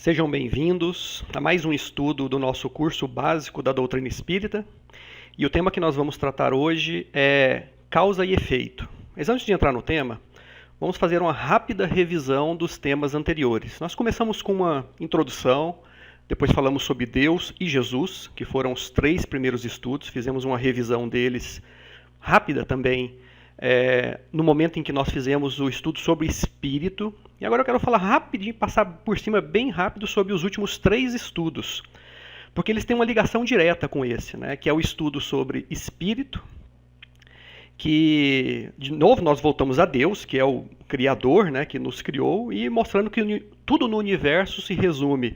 Sejam bem-vindos a mais um estudo do nosso curso básico da doutrina espírita. E o tema que nós vamos tratar hoje é causa e efeito. Mas antes de entrar no tema, vamos fazer uma rápida revisão dos temas anteriores. Nós começamos com uma introdução, depois falamos sobre Deus e Jesus, que foram os 3 primeiros estudos, fizemos uma revisão deles rápida também, no momento em que nós fizemos o estudo sobre espírito. E agora eu quero falar rapidinho, passar por cima bem rápido sobre os últimos 3 estudos, porque eles têm uma ligação direta com esse, né, que é o estudo sobre espírito, que, de novo, nós voltamos a Deus, que é o Criador, né, que nos criou, e mostrando que tudo no universo se resume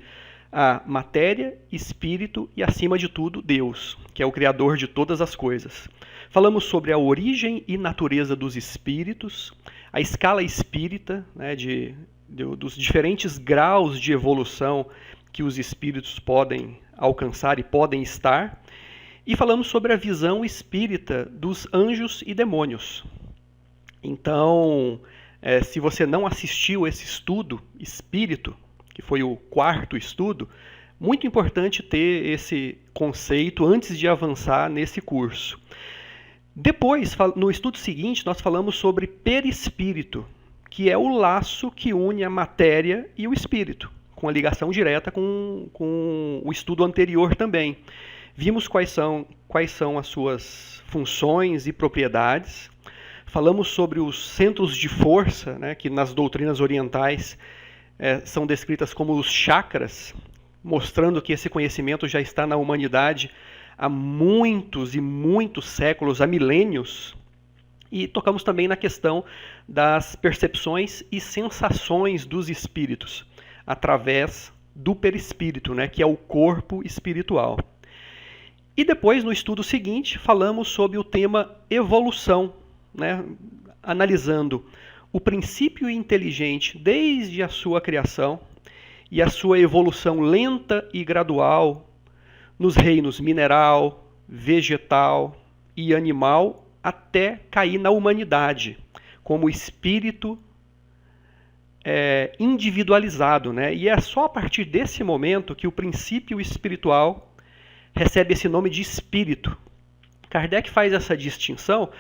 a matéria, espírito e, acima de tudo, Deus, que é o Criador de todas as coisas. Falamos sobre a origem e natureza dos espíritos, a escala espírita, né, dos diferentes graus de evolução que os espíritos podem alcançar e podem estar, e falamos sobre a visão espírita dos anjos e demônios. Então, se você não assistiu esse estudo espírito, que foi o 4º estudo, muito importante ter esse conceito antes de avançar nesse curso. Depois, no estudo seguinte, nós falamos sobre perispírito, que é o laço que une a matéria e o espírito, com a ligação direta com o estudo anterior também. Vimos quais são as suas funções e propriedades. Falamos sobre os centros de força, né, que nas doutrinas orientais são descritas como os chakras, mostrando que esse conhecimento já está na humanidade há muitos e muitos séculos, há milênios. E tocamos também na questão das percepções e sensações dos espíritos, através do perispírito, né, que é o corpo espiritual. E depois, no estudo seguinte, falamos sobre o tema evolução, né, analisando o princípio inteligente desde a sua criação e a sua evolução lenta e gradual nos reinos mineral, vegetal e animal até cair na humanidade, como espírito individualizado, né? E é só a partir desse momento que o princípio espiritual recebe esse nome de espírito. Kardec faz essa distinção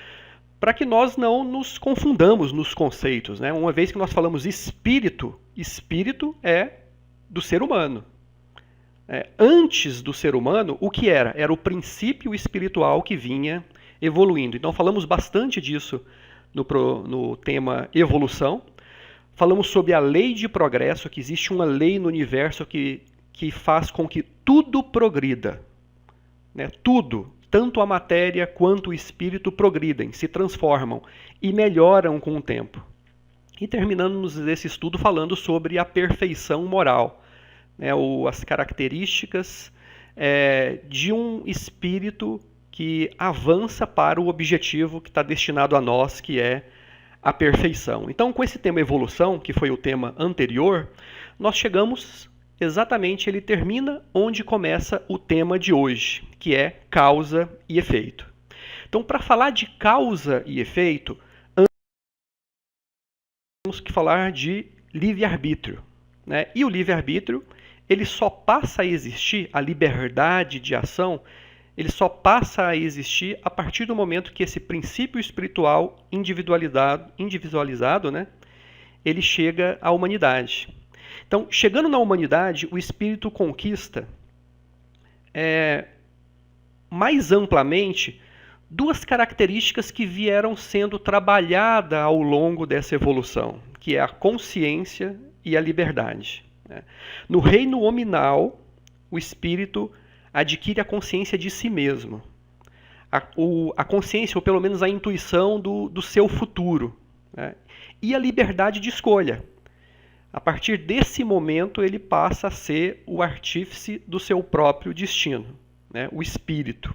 para que nós não nos confundamos nos conceitos, né? Uma vez que nós falamos espírito, espírito é do ser humano. Antes do ser humano, o que era? Era o princípio espiritual que vinha evoluindo. Então falamos bastante disso no tema evolução. Falamos sobre a lei de progresso, que existe uma lei no universo que faz com que tudo progrida, né? Tudo, tanto a matéria quanto o espírito progridem, se transformam e melhoram com o tempo. E terminamos esse estudo falando sobre a perfeição moral, né, as características de um espírito que avança para o objetivo que está destinado a nós, que é a perfeição. Então, com esse tema evolução, que foi o tema anterior, nós chegamos exatamente, ele termina onde começa o tema de hoje, que é causa e efeito. Então, para falar de causa e efeito, temos que falar de livre-arbítrio, né? E o livre-arbítrio, ele só passa a existir, a liberdade de ação, ele só passa a existir a partir do momento que esse princípio espiritual individualizado, né, ele chega à humanidade. Então, chegando na humanidade, o espírito conquista mais amplamente 2 características que vieram sendo trabalhadas ao longo dessa evolução, que é a consciência e a liberdade. No reino hominal, o espírito adquire a consciência de si mesmo, a consciência, ou pelo menos a intuição do seu futuro, né? E a liberdade de escolha. A partir desse momento, ele passa a ser o artífice do seu próprio destino, né? O espírito.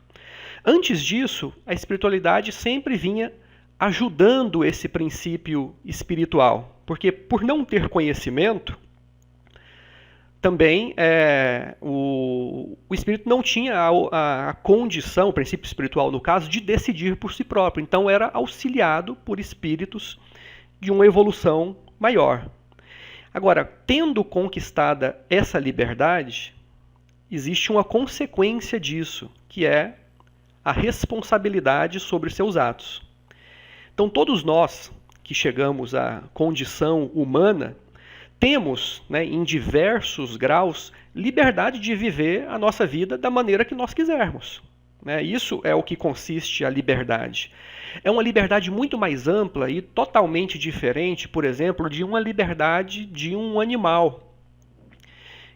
Antes disso, a espiritualidade sempre vinha ajudando esse princípio espiritual, porque por não ter conhecimento, também o espírito não tinha a condição, o princípio espiritual no caso, de decidir por si próprio. Então era auxiliado por espíritos de uma evolução maior. Agora, tendo conquistada essa liberdade, existe uma consequência disso, que é a responsabilidade sobre seus atos. Então, todos nós que chegamos à condição humana, temos, né, em diversos graus, liberdade de viver a nossa vida da maneira que nós quisermos. Né? Isso é o que consiste a liberdade. É uma liberdade muito mais ampla e totalmente diferente, por exemplo, de uma liberdade de um animal,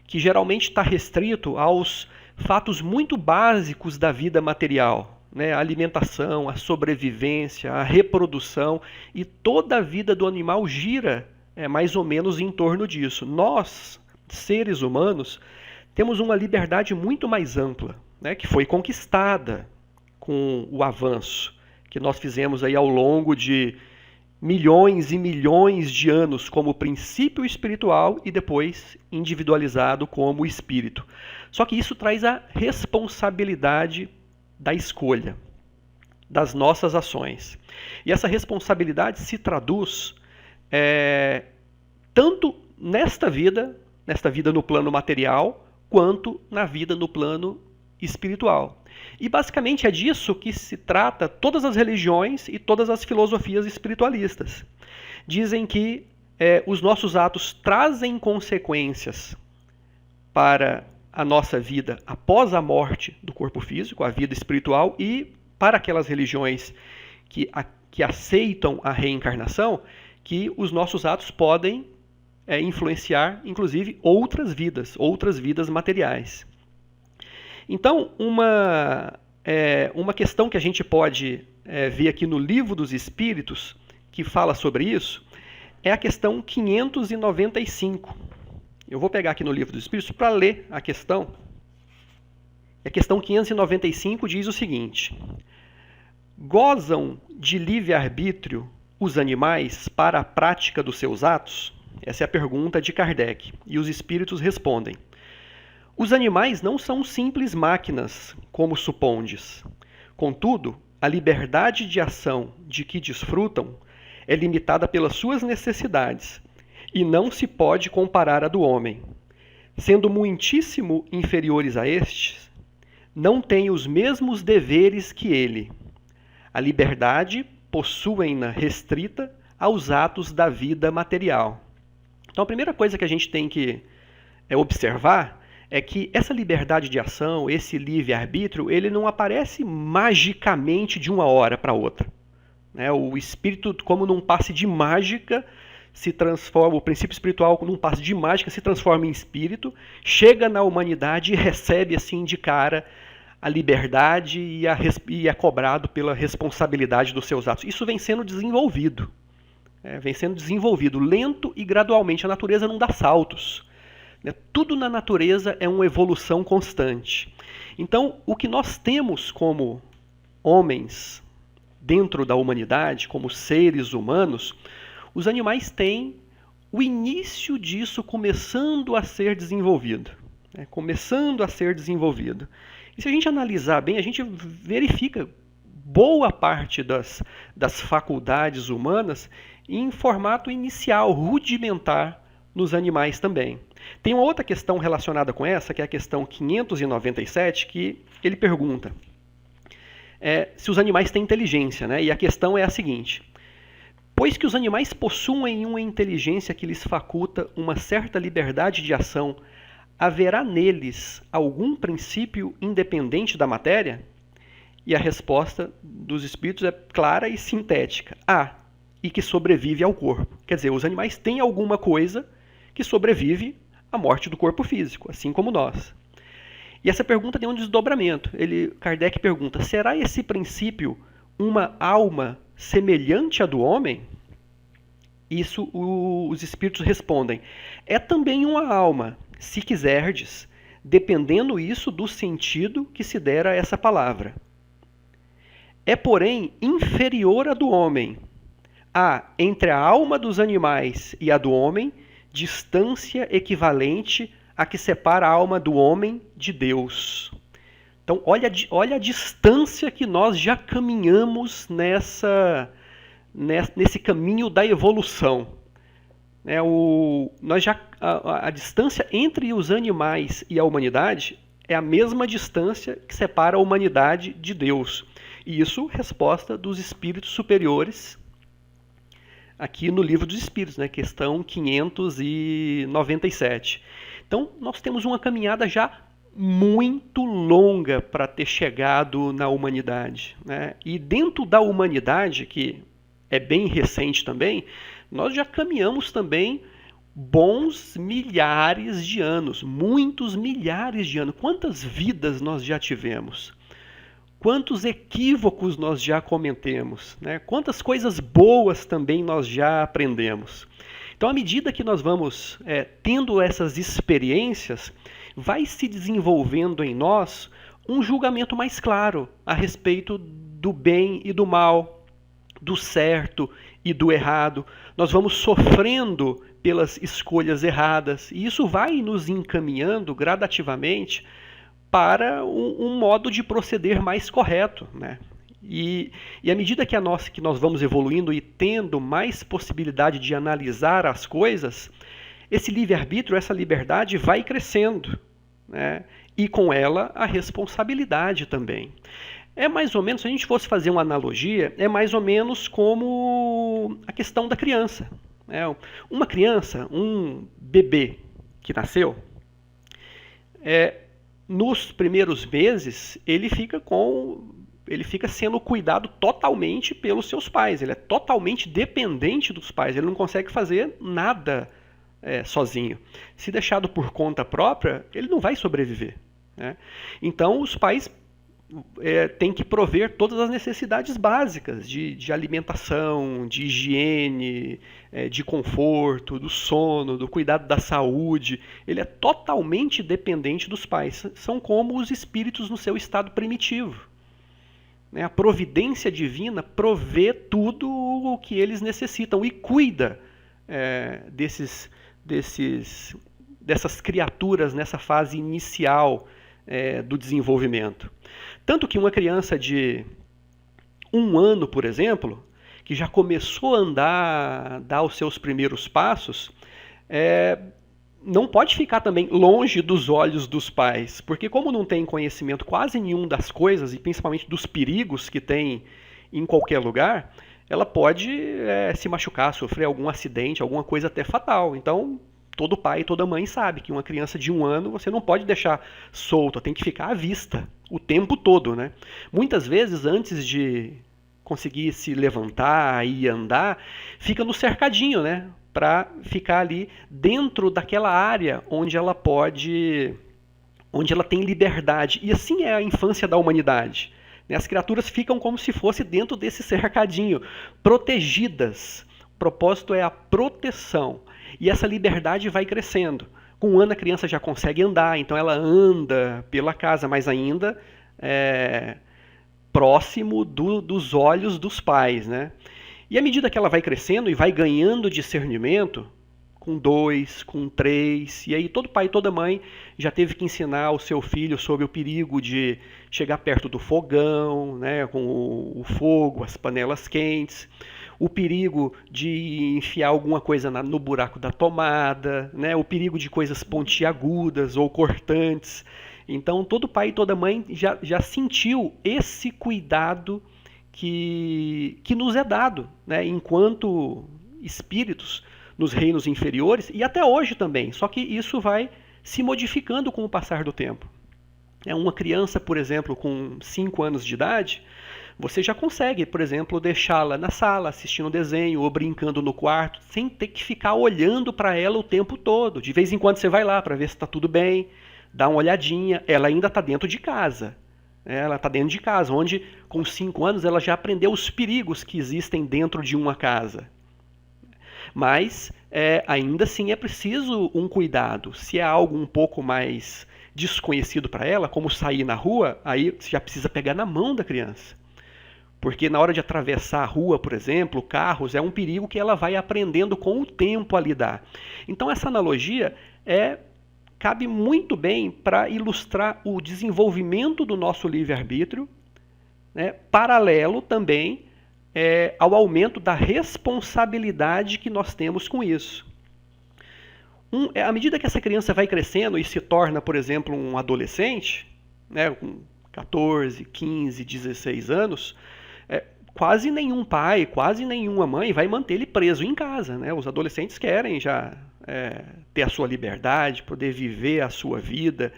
que geralmente está restrito aos fatos muito básicos da vida material, né? A alimentação, a sobrevivência, a reprodução, e toda a vida do animal gira mais ou menos em torno disso. Nós, seres humanos, temos uma liberdade muito mais ampla, né? Que foi conquistada com o avanço que nós fizemos aí ao longo de milhões e milhões de anos como princípio espiritual e depois individualizado como espírito. Só que isso traz a responsabilidade da escolha, das nossas ações. E essa responsabilidade se traduz tanto nesta vida no plano material, quanto na vida no plano espiritual. E basicamente é disso que se trata todas as religiões e todas as filosofias espiritualistas. Dizem que os nossos atos trazem consequências para a nossa vida após a morte do corpo físico, a vida espiritual, e para aquelas religiões que aceitam a reencarnação, que os nossos atos podem influenciar, inclusive, outras vidas materiais. Então, uma questão que a gente pode ver aqui no Livro dos Espíritos, que fala sobre isso, é a questão 595. Eu vou pegar aqui no Livro dos Espíritos para ler a questão. A questão 595 diz o seguinte: gozam de livre-arbítrio os animais para a prática dos seus atos? Essa é a pergunta de Kardec. E os espíritos respondem: os animais não são simples máquinas, como supondes. Contudo, a liberdade de ação de que desfrutam é limitada pelas suas necessidades e não se pode comparar à do homem. Sendo muitíssimo inferiores a estes, não têm os mesmos deveres que ele. A liberdade possuem-na restrita aos atos da vida material. Então, a primeira coisa que a gente tem que observar é que essa liberdade de ação, esse livre-arbítrio, ele não aparece magicamente de uma hora para outra. O espírito, como num passe de mágica, se transforma, o princípio espiritual, num passe de mágica, se transforma em espírito, chega na humanidade e recebe assim de cara a liberdade e é cobrado pela responsabilidade dos seus atos. Isso vem sendo desenvolvido. Vem sendo desenvolvido lento e gradualmente. A natureza não dá saltos. Tudo na natureza é uma evolução constante. Então, o que nós temos como homens dentro da humanidade, como seres humanos, os animais têm o início disso começando a ser desenvolvido. Começando a ser desenvolvido. E se a gente analisar bem, a gente verifica boa parte das faculdades humanas em formato inicial, rudimentar, nos animais também. Tem uma outra questão relacionada com essa, que é a questão 597, que ele pergunta se os animais têm inteligência, né? E a questão é a seguinte: pois que os animais possuem uma inteligência que lhes faculta uma certa liberdade de ação, haverá neles algum princípio independente da matéria? E a resposta dos espíritos é clara e sintética: há, e que sobrevive ao corpo. Quer dizer, os animais têm alguma coisa que sobrevive à morte do corpo físico, assim como nós. E essa pergunta tem um desdobramento. Kardec pergunta: será esse princípio uma alma semelhante à do homem? Isso os espíritos respondem: é também uma alma, se quiserdes, dependendo isso do sentido que se der a essa palavra. É, porém, inferior à do homem. Há entre a alma dos animais e a do homem distância equivalente a que separa a alma do homem de Deus. Então, olha a distância que nós já caminhamos nesse caminho da evolução. né? A distância entre os animais e a humanidade é a mesma distância que separa a humanidade de Deus. E isso, resposta dos espíritos superiores, aqui no Livro dos Espíritos, né? Questão 597. Então, nós temos uma caminhada já muito longa para ter chegado na humanidade, né? E dentro da humanidade, que é bem recente também, nós já caminhamos também bons milhares de anos, muitos milhares de anos. Quantas vidas nós já tivemos? Quantos equívocos nós já cometemos, né? Quantas coisas boas também nós já aprendemos. Então, à medida que nós vamos tendo essas experiências, vai se desenvolvendo em nós um julgamento mais claro a respeito do bem e do mal, do certo e do errado. Nós vamos sofrendo pelas escolhas erradas, e isso vai nos encaminhando gradativamente para um modo de proceder mais correto, né? E à medida que nós vamos evoluindo e tendo mais possibilidade de analisar as coisas, esse livre-arbítrio, essa liberdade vai crescendo, né? E com ela a responsabilidade também. É mais ou menos, se a gente fosse fazer uma analogia, é mais ou menos como a questão da criança, né? Uma criança, um bebê que nasceu, nos primeiros meses ele fica sendo cuidado totalmente pelos seus pais. Ele é totalmente dependente dos pais. Ele não consegue fazer nada sozinho. Se deixado por conta própria, ele não vai sobreviver, né? Então, os pais têm que prover todas as necessidades básicas de alimentação, de higiene, de conforto, do sono, do cuidado da saúde. Ele é totalmente dependente dos pais. São como os espíritos no seu estado primitivo. A providência divina provê tudo o que eles necessitam e cuida dessas criaturas nessa fase inicial do desenvolvimento. Tanto que uma criança de 1 ano, por exemplo, que já começou a andar, dar os seus primeiros passos, não pode ficar também longe dos olhos dos pais, porque como não tem conhecimento quase nenhum das coisas, e principalmente dos perigos que tem em qualquer lugar, ela pode se machucar, sofrer algum acidente, alguma coisa até fatal. Então, todo pai e toda mãe sabe que uma criança de 1 ano você não pode deixar solta, tem que ficar à vista o tempo todo, né? Muitas vezes, antes de conseguir se levantar e andar, fica no cercadinho, né? Para ficar ali dentro daquela área onde ela tem liberdade. E assim é a infância da humanidade. As criaturas ficam como se fosse dentro desse cercadinho, protegidas. O propósito é a proteção. E essa liberdade vai crescendo. Com 1 ano a criança já consegue andar, então ela anda pela casa, mas ainda próximo dos olhos dos pais, né? E à medida que ela vai crescendo e vai ganhando discernimento, com 2, com 3, e aí todo pai e toda mãe já teve que ensinar o seu filho sobre o perigo de chegar perto do fogão, né, com o fogo, as panelas quentes, o perigo de enfiar alguma coisa no buraco da tomada, né, o perigo de coisas pontiagudas ou cortantes. Então todo pai e toda mãe já sentiu esse cuidado que nos é dado, né, enquanto espíritos nos reinos inferiores, e até hoje também, só que isso vai se modificando com o passar do tempo. Uma criança, por exemplo, com 5 anos de idade, você já consegue, por exemplo, deixá-la na sala assistindo desenho ou brincando no quarto, sem ter que ficar olhando para ela o tempo todo. De vez em quando você vai lá para ver se está tudo bem, dá uma olhadinha, ela ainda está dentro de casa. Ela está dentro de casa, onde com 5 anos ela já aprendeu os perigos que existem dentro de uma casa. Mas ainda assim é preciso um cuidado. Se é algo um pouco mais desconhecido para ela, como sair na rua, aí você já precisa pegar na mão da criança. Porque na hora de atravessar a rua, por exemplo, carros, é um perigo que ela vai aprendendo com o tempo a lidar. Então essa analogia cabe muito bem para ilustrar o desenvolvimento do nosso livre-arbítrio, né, paralelo também ao aumento da responsabilidade que nós temos com isso. À medida que essa criança vai crescendo e se torna, por exemplo, um adolescente, né, com 14, 15, 16 anos, quase nenhum pai, quase nenhuma mãe vai manter ele preso em casa, né? Os adolescentes querem já ter a sua liberdade, poder viver a sua vida.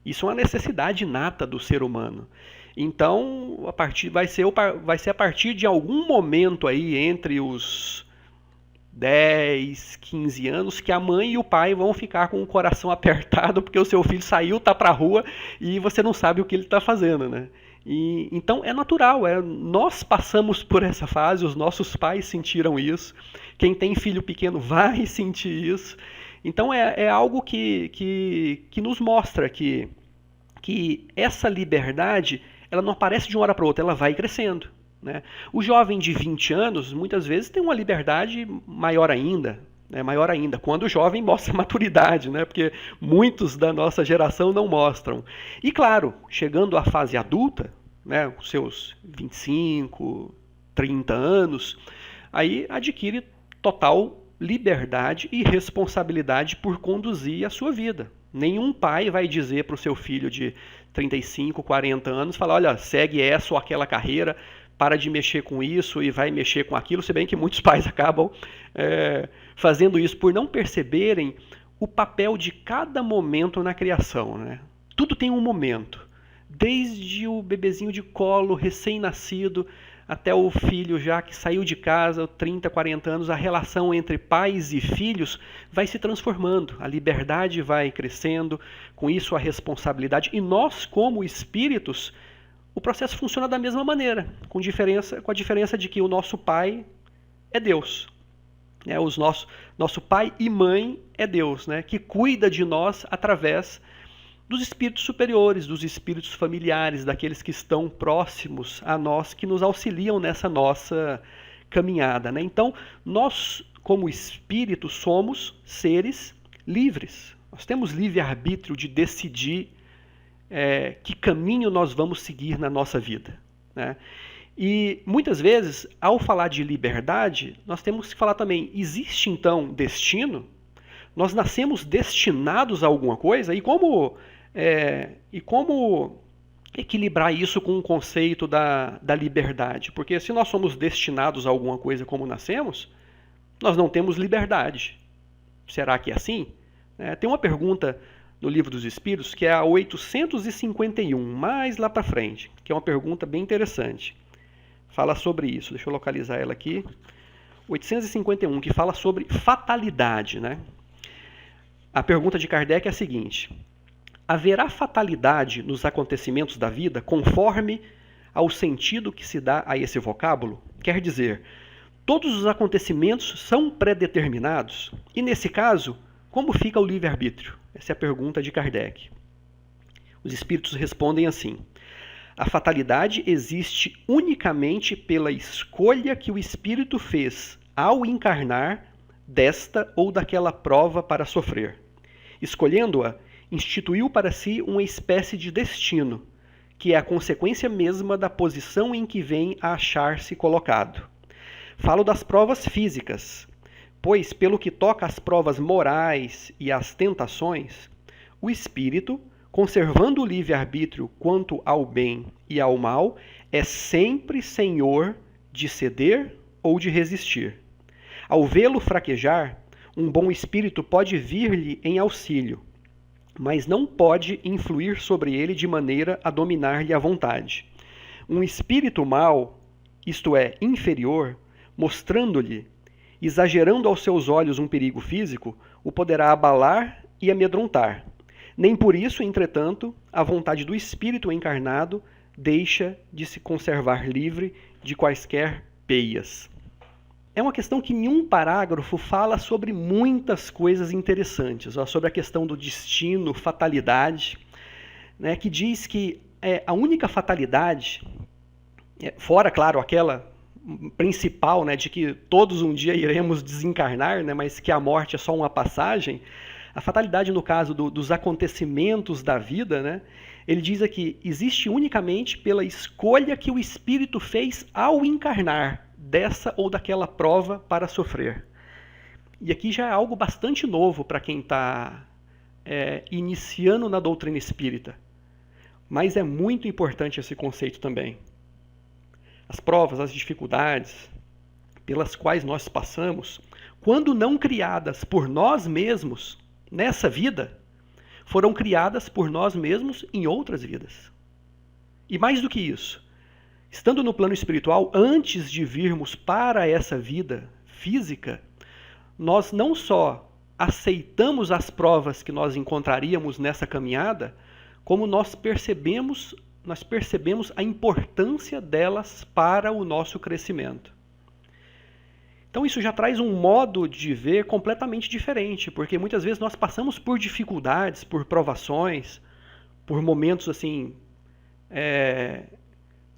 Isso é uma necessidade inata do ser humano. Então, vai ser a partir de algum momento aí entre os 10, 15 anos que a mãe e o pai vão ficar com o coração apertado porque o seu filho saiu, tá pra rua e você não sabe o que ele está fazendo, né? Então é natural, nós passamos por essa fase, os nossos pais sentiram isso, quem tem filho pequeno vai sentir isso. Então é algo que nos mostra que essa liberdade ela não aparece de uma hora para outra, ela vai crescendo. Né? O jovem de 20 anos, muitas vezes, tem uma liberdade maior ainda, quando o jovem mostra maturidade, né? Porque muitos da nossa geração não mostram. E claro, chegando à fase adulta, né, com seus 25, 30 anos, aí adquire total liberdade e responsabilidade por conduzir a sua vida. Nenhum pai vai dizer para o seu filho de 35, 40 anos, falar, olha, segue essa ou aquela carreira, para de mexer com isso e vai mexer com aquilo, se bem que muitos pais acabam fazendo isso por não perceberem o papel de cada momento na criação. Né? Tudo tem um momento, desde o bebezinho de colo, recém-nascido, até o filho já que saiu de casa, 30, 40 anos, a relação entre pais e filhos vai se transformando, a liberdade vai crescendo, com isso a responsabilidade, e nós como espíritos, o processo funciona da mesma maneira, com a diferença de que o nosso pai é Deus. Né? Nosso pai e mãe é Deus, né? Que cuida de nós através dos espíritos superiores, dos espíritos familiares, daqueles que estão próximos a nós, que nos auxiliam nessa nossa caminhada. Né? Então, nós, como espíritos, somos seres livres. Nós temos livre-arbítrio de decidir que caminho nós vamos seguir na nossa vida. Né? E muitas vezes, ao falar de liberdade, nós temos que falar também, existe então destino? Nós nascemos destinados a alguma coisa? E como equilibrar isso com o conceito da liberdade? Porque se nós somos destinados a alguma coisa como nascemos, nós não temos liberdade. Será que é assim? Tem uma pergunta no Livro dos Espíritos, que é a 851, mais lá para frente, que é uma pergunta bem interessante. Fala sobre isso, deixa eu localizar ela aqui. 851, que fala sobre fatalidade. Né? A pergunta de Kardec é a seguinte: haverá fatalidade nos acontecimentos da vida conforme ao sentido que se dá a esse vocábulo? Quer dizer, todos os acontecimentos são predeterminados? E nesse caso, como fica o livre-arbítrio? Essa é a pergunta de Kardec. Os espíritos respondem assim: a fatalidade existe unicamente pela escolha que o espírito fez ao encarnar desta ou daquela prova para sofrer. Escolhendo-a, instituiu para si uma espécie de destino, que é a consequência mesma da posição em que vem a achar-se colocado. Falo das provas físicas, pois, pelo que toca às provas morais e às tentações, o espírito, conservando o livre-arbítrio quanto ao bem e ao mal, é sempre senhor de ceder ou de resistir. Ao vê-lo fraquejar, um bom espírito pode vir-lhe em auxílio, mas não pode influir sobre ele de maneira a dominar-lhe a vontade. Um espírito mau, isto é, inferior, mostrando-lhe, exagerando aos seus olhos um perigo físico, o poderá abalar e amedrontar. Nem por isso, entretanto, a vontade do espírito encarnado deixa de se conservar livre de quaisquer peias. É uma questão que em um parágrafo fala sobre muitas coisas interessantes, sobre a questão do destino, fatalidade, né, que diz que a única fatalidade, fora, claro, aquela principal, né, de que todos um dia iremos desencarnar, né, mas que a morte é só uma passagem, a fatalidade no caso dos acontecimentos da vida, né, ele diz aqui, existe unicamente pela escolha que o espírito fez ao encarnar dessa ou daquela prova para sofrer. e aqui já é algo bastante novo para quem está iniciando na doutrina espírita, mas é muito importante esse conceito também. As provas, as dificuldades pelas quais nós passamos, quando não criadas por nós mesmos nessa vida, foram criadas por nós mesmos em outras vidas. E mais do que isso, estando no plano espiritual, antes de virmos para essa vida física, nós não só aceitamos as provas que nós encontraríamos nessa caminhada, como nós percebemos a importância delas para o nosso crescimento. Então isso já traz um modo de ver completamente diferente, porque muitas vezes nós passamos por dificuldades, por provações, por momentos assim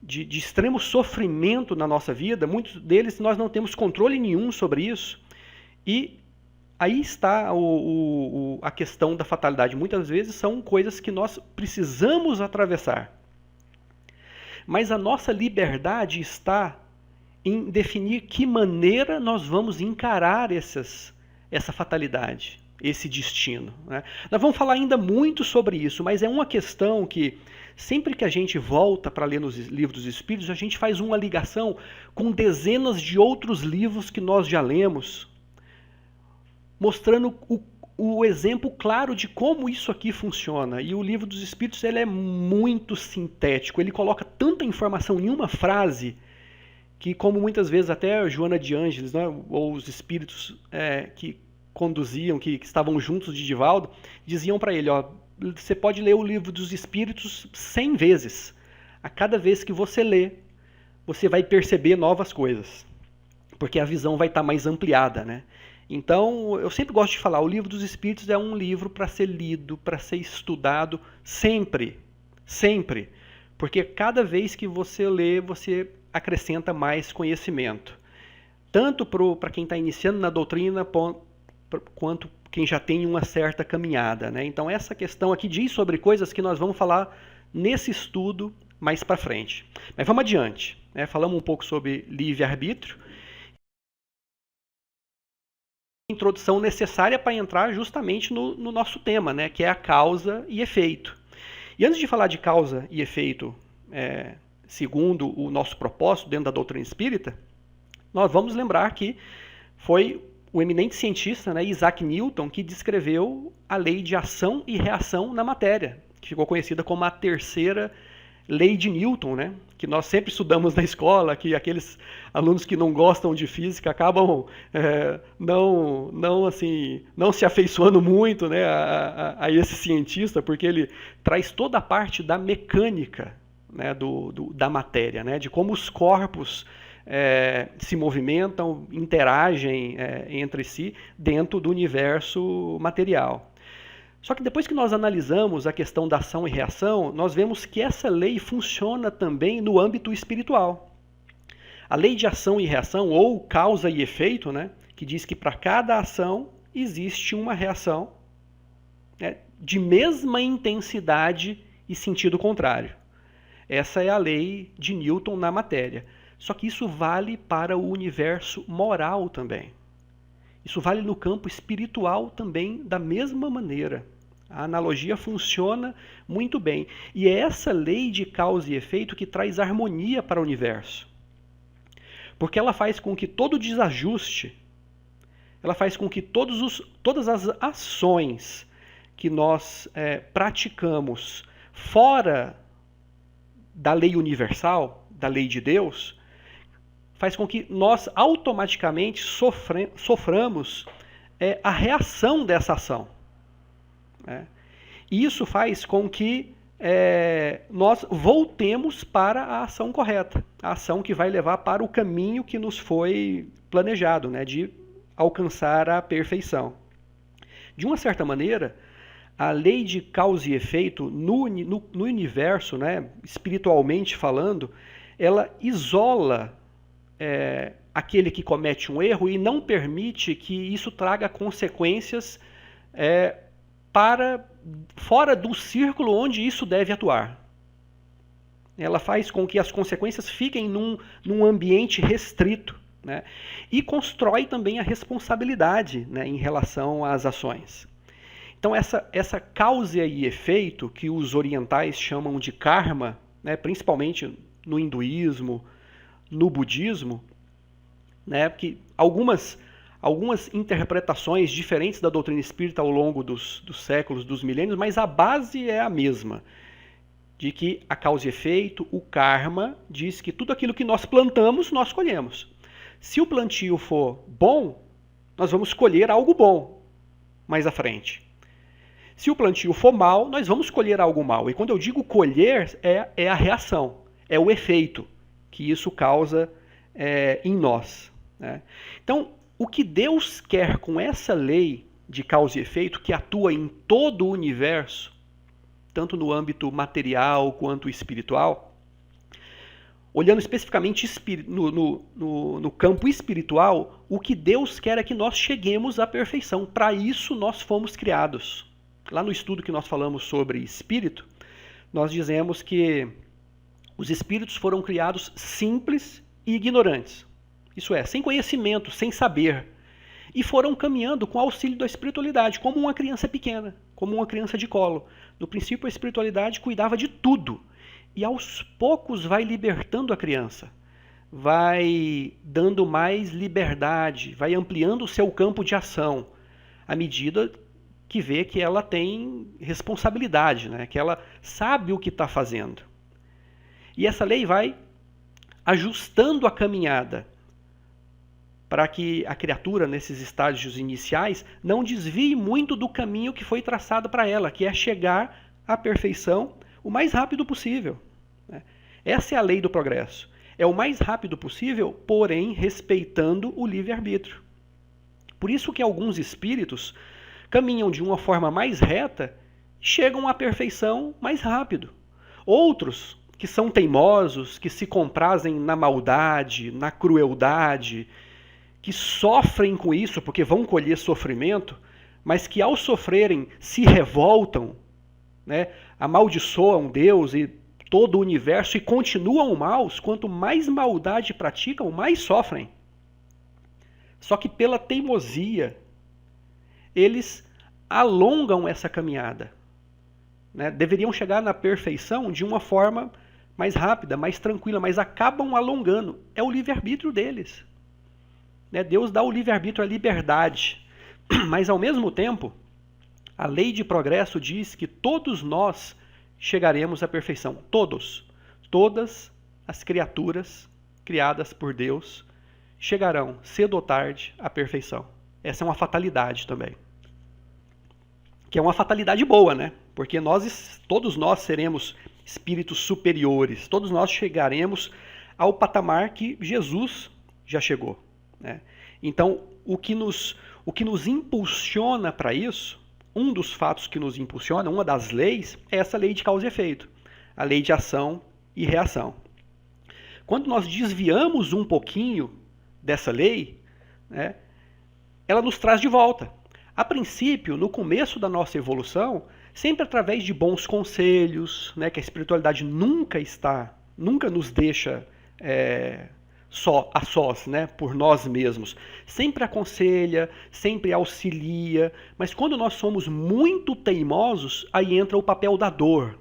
de extremo sofrimento na nossa vida. Muitos deles nós não temos controle nenhum sobre isso, e aí está a questão da fatalidade. Muitas vezes são coisas que nós precisamos atravessar, mas a nossa liberdade está em definir que maneira nós vamos encarar essa fatalidade, esse destino, né? Nós vamos falar ainda muito sobre isso, mas é uma questão que sempre que a gente volta para ler nos livros dos Espíritos, a gente faz uma ligação com dezenas de outros livros que nós já lemos, mostrando o exemplo claro de como isso aqui funciona. E o livro dos Espíritos ele é muito sintético, ele coloca tanta informação em uma frase que, como muitas vezes até a Joana de Ângeles, né, ou os espíritos que conduziam, que estavam juntos de Divaldo, diziam para ele, você pode ler o livro dos Espíritos 100 vezes. A cada vez que você lê, você vai perceber novas coisas, porque a visão vai estar mais ampliada, né? Então, eu sempre gosto de falar, o livro dos Espíritos é um livro para ser lido, para ser estudado, sempre, sempre. Porque cada vez que você lê, você acrescenta mais conhecimento. Tanto para quem está iniciando na doutrina, quanto quem já tem uma certa caminhada, né? Então, essa questão aqui diz sobre coisas que nós vamos falar nesse estudo mais para frente. Mas vamos adiante, né? Falamos um pouco sobre livre-arbítrio. Introdução necessária para entrar justamente no nosso tema, né? Que é a causa e efeito. E antes de falar de causa e efeito, segundo o nosso propósito dentro da doutrina espírita, nós vamos lembrar que foi o eminente cientista, né, Isaac Newton, que descreveu a lei de ação e reação na matéria, que ficou conhecida como a terceira lei de Newton, né, que nós sempre estudamos na escola, que aqueles alunos que não gostam de física acabam não se afeiçoando muito, né, a esse cientista, porque ele traz toda a parte da mecânica, né, da matéria, né, de como os corpos se movimentam, interagem entre si dentro do universo material. Só que depois que nós analisamos a questão da ação e reação, nós vemos que essa lei funciona também no âmbito espiritual. A lei de ação e reação, ou causa e efeito, né, que diz que para cada ação existe uma reação, né, de mesma intensidade e sentido contrário. Essa é a lei de Newton na matéria. Só que isso vale para o universo moral também. Isso vale no campo espiritual também da mesma maneira. A analogia funciona muito bem. E é essa lei de causa e efeito que traz harmonia para o universo. Porque ela faz com que todo desajuste, ela faz com que todas as ações que nós praticamos fora da lei universal, da lei de Deus, faz com que nós automaticamente soframos a reação dessa ação. Né? E isso faz com que nós voltemos para a ação correta, a ação que vai levar para o caminho que nos foi planejado, né, de alcançar a perfeição. De uma certa maneira, a lei de causa e efeito no universo, né, espiritualmente falando, ela isola aquele que comete um erro e não permite que isso traga consequências para fora do círculo onde isso deve atuar. Ela faz com que as consequências fiquem num ambiente restrito, né? E constrói também a responsabilidade, né, em relação às ações. Então essa causa e efeito que os orientais chamam de karma, né, principalmente no hinduísmo, no budismo, né, que algumas interpretações diferentes da doutrina espírita ao longo dos séculos, dos milênios, mas a base é a mesma, de que a causa e efeito, o karma, diz que tudo aquilo que nós plantamos, nós colhemos. Se o plantio for bom, nós vamos colher algo bom mais à frente. Se o plantio for mal, nós vamos colher algo mal. E quando eu digo colher, é a reação, é o efeito que isso causa em nós, né? Então, o que Deus quer com essa lei de causa e efeito, que atua em todo o universo, tanto no âmbito material quanto espiritual, olhando especificamente no campo espiritual, o que Deus quer é que nós cheguemos à perfeição. Para isso nós fomos criados. Lá no estudo que nós falamos sobre espírito, nós dizemos que os espíritos foram criados simples e ignorantes. Isso é, sem conhecimento, sem saber. E foram caminhando com o auxílio da espiritualidade, como uma criança pequena, como uma criança de colo. No princípio, a espiritualidade cuidava de tudo. E aos poucos vai libertando a criança, vai dando mais liberdade, vai ampliando o seu campo de ação, à medida que vê que ela tem responsabilidade, né? Que ela sabe o que está fazendo. E essa lei vai ajustando a caminhada para que a criatura, nesses estágios iniciais, não desvie muito do caminho que foi traçado para ela, que é chegar à perfeição o mais rápido possível, né? Essa é a lei do progresso. É o mais rápido possível, porém respeitando o livre-arbítrio. Por isso que alguns espíritos caminham de uma forma mais reta e chegam à perfeição mais rápido. Outros, que são teimosos, que se comprazem na maldade, na crueldade, que sofrem com isso porque vão colher sofrimento, mas que ao sofrerem se revoltam, né, amaldiçoam Deus e todo o universo e continuam maus, quanto mais maldade praticam, mais sofrem. Só que pela teimosia, eles alongam essa caminhada, né? Deveriam chegar na perfeição de uma forma mais rápida, mais tranquila, mas acabam alongando. É o livre-arbítrio deles, né? Deus dá o livre-arbítrio, a liberdade, mas ao mesmo tempo, a lei de progresso diz que todos nós chegaremos à perfeição. Todos. Todas as criaturas criadas por Deus chegarão, cedo ou tarde, à perfeição. Essa é uma fatalidade também. Que é uma fatalidade boa, né? Porque todos nós seremos espíritos superiores. Todos nós chegaremos ao patamar que Jesus já chegou, né? Então, o que nos impulsiona para isso, um dos fatos que nos impulsiona, uma das leis, é essa lei de causa e efeito. A lei de ação e reação. Quando nós desviamos um pouquinho dessa lei, né, ela nos traz de volta. A princípio, no começo da nossa evolução, sempre através de bons conselhos, né, que a espiritualidade nunca nos deixa a sós, né, por nós mesmos. Sempre aconselha, sempre auxilia, mas quando nós somos muito teimosos, aí entra o papel da dor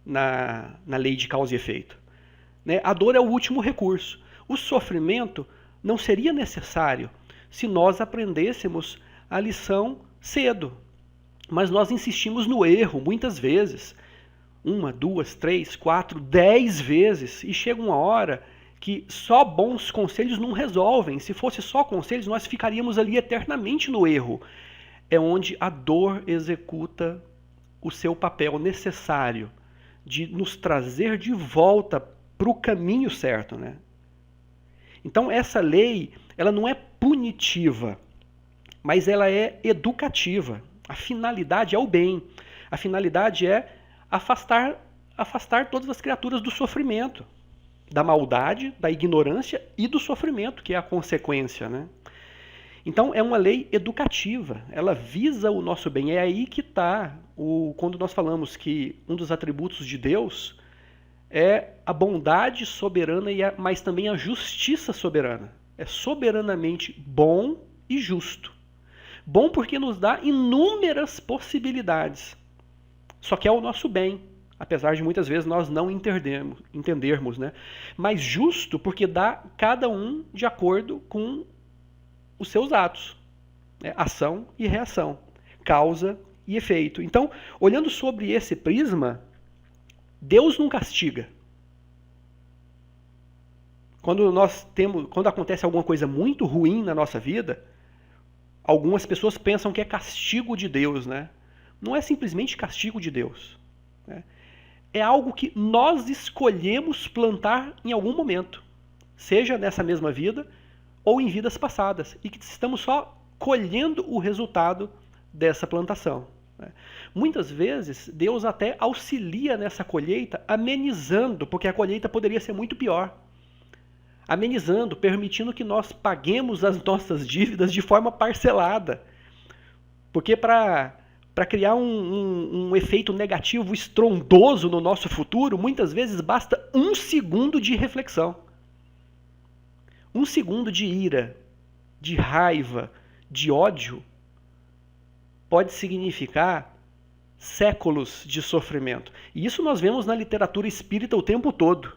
na lei de causa e efeito, né? A dor é o último recurso. O sofrimento não seria necessário se nós aprendêssemos a lição cedo. Mas nós insistimos no erro muitas vezes. 1, 2, 3, 4, 10 vezes. E chega uma hora que só bons conselhos não resolvem. Se fosse só conselhos, nós ficaríamos ali eternamente no erro. É onde a dor executa o seu papel necessário de nos trazer de volta para o caminho certo, né? Então essa lei, ela não é punitiva, mas ela é educativa. A finalidade é o bem. A finalidade é afastar todas as criaturas do sofrimento, da maldade, da ignorância e do sofrimento, que é a consequência, né? Então é uma lei educativa, ela visa o nosso bem. É aí que está, quando nós falamos que um dos atributos de Deus é a bondade soberana, mas também a justiça soberana. é soberanamente bom e justo. Bom porque nos dá inúmeras possibilidades. Só que é o nosso bem, apesar de muitas vezes nós não entendermos, né? Mas justo porque dá cada um de acordo com os seus atos, né? Ação e reação, causa e efeito. Então, olhando sobre esse prisma, Deus não castiga. Quando acontece alguma coisa muito ruim na nossa vida, algumas pessoas pensam que é castigo de Deus, né? Não é simplesmente castigo de Deus, né? É algo que nós escolhemos plantar em algum momento, seja nessa mesma vida ou em vidas passadas, e que estamos só colhendo o resultado dessa plantação, né? Muitas vezes Deus até auxilia nessa colheita, amenizando, porque a colheita poderia ser muito pior. Amenizando, permitindo que nós paguemos as nossas dívidas de forma parcelada. Porque para criar um efeito negativo estrondoso no nosso futuro, muitas vezes basta 1 segundo de reflexão. 1 segundo de ira, de raiva, de ódio, pode significar séculos de sofrimento. E isso nós vemos na literatura espírita o tempo todo.